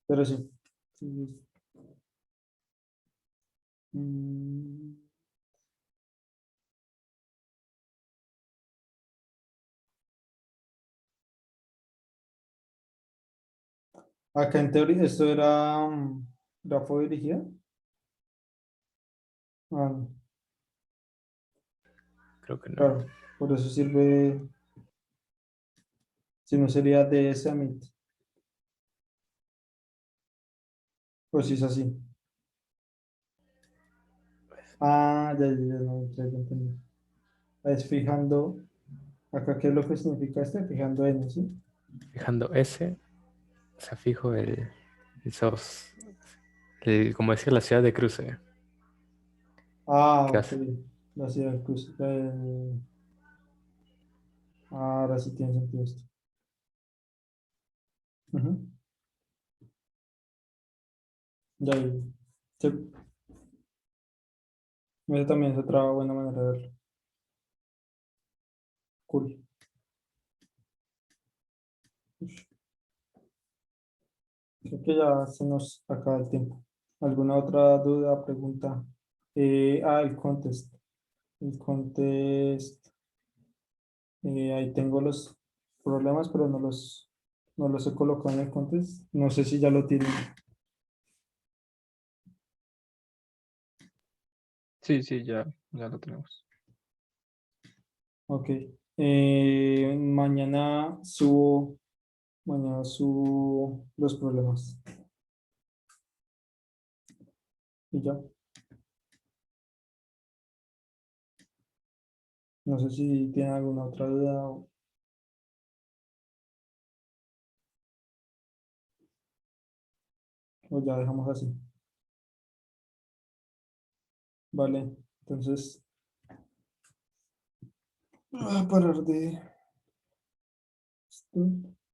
Pero sí. Sí, sí. Mm, acá en teoría esto era grafo dirigido. Ah, Creo que no. claro, por eso sirve, si no sería de ese amit, pues si es así. Ya, no, ya entendí. Es fijando, acá, ¿qué es lo que significa este? Fijando n, ¿sí? Fijando S, o sea, fijo el source, como decir la ciudad de cruce. ¿Qué Ok, hace? la ciudad cruz. Ahora sí tiene sentido esto. Ujú. Ya, ya, ya. Sí, esa también es otra buena manera de verlo. Cool. Ush, creo que ya se nos acaba el tiempo. ¿Alguna otra duda, pregunta? El contest. El contest. Ahí tengo los problemas, pero no los he colocado en el contest. No sé si ya lo tienen. Sí, sí, ya lo tenemos. Ok. Mañana subo los problemas. Y ya. No sé si tienen alguna otra duda o ya dejamos así. Vale. Entonces, voy a parar de esto.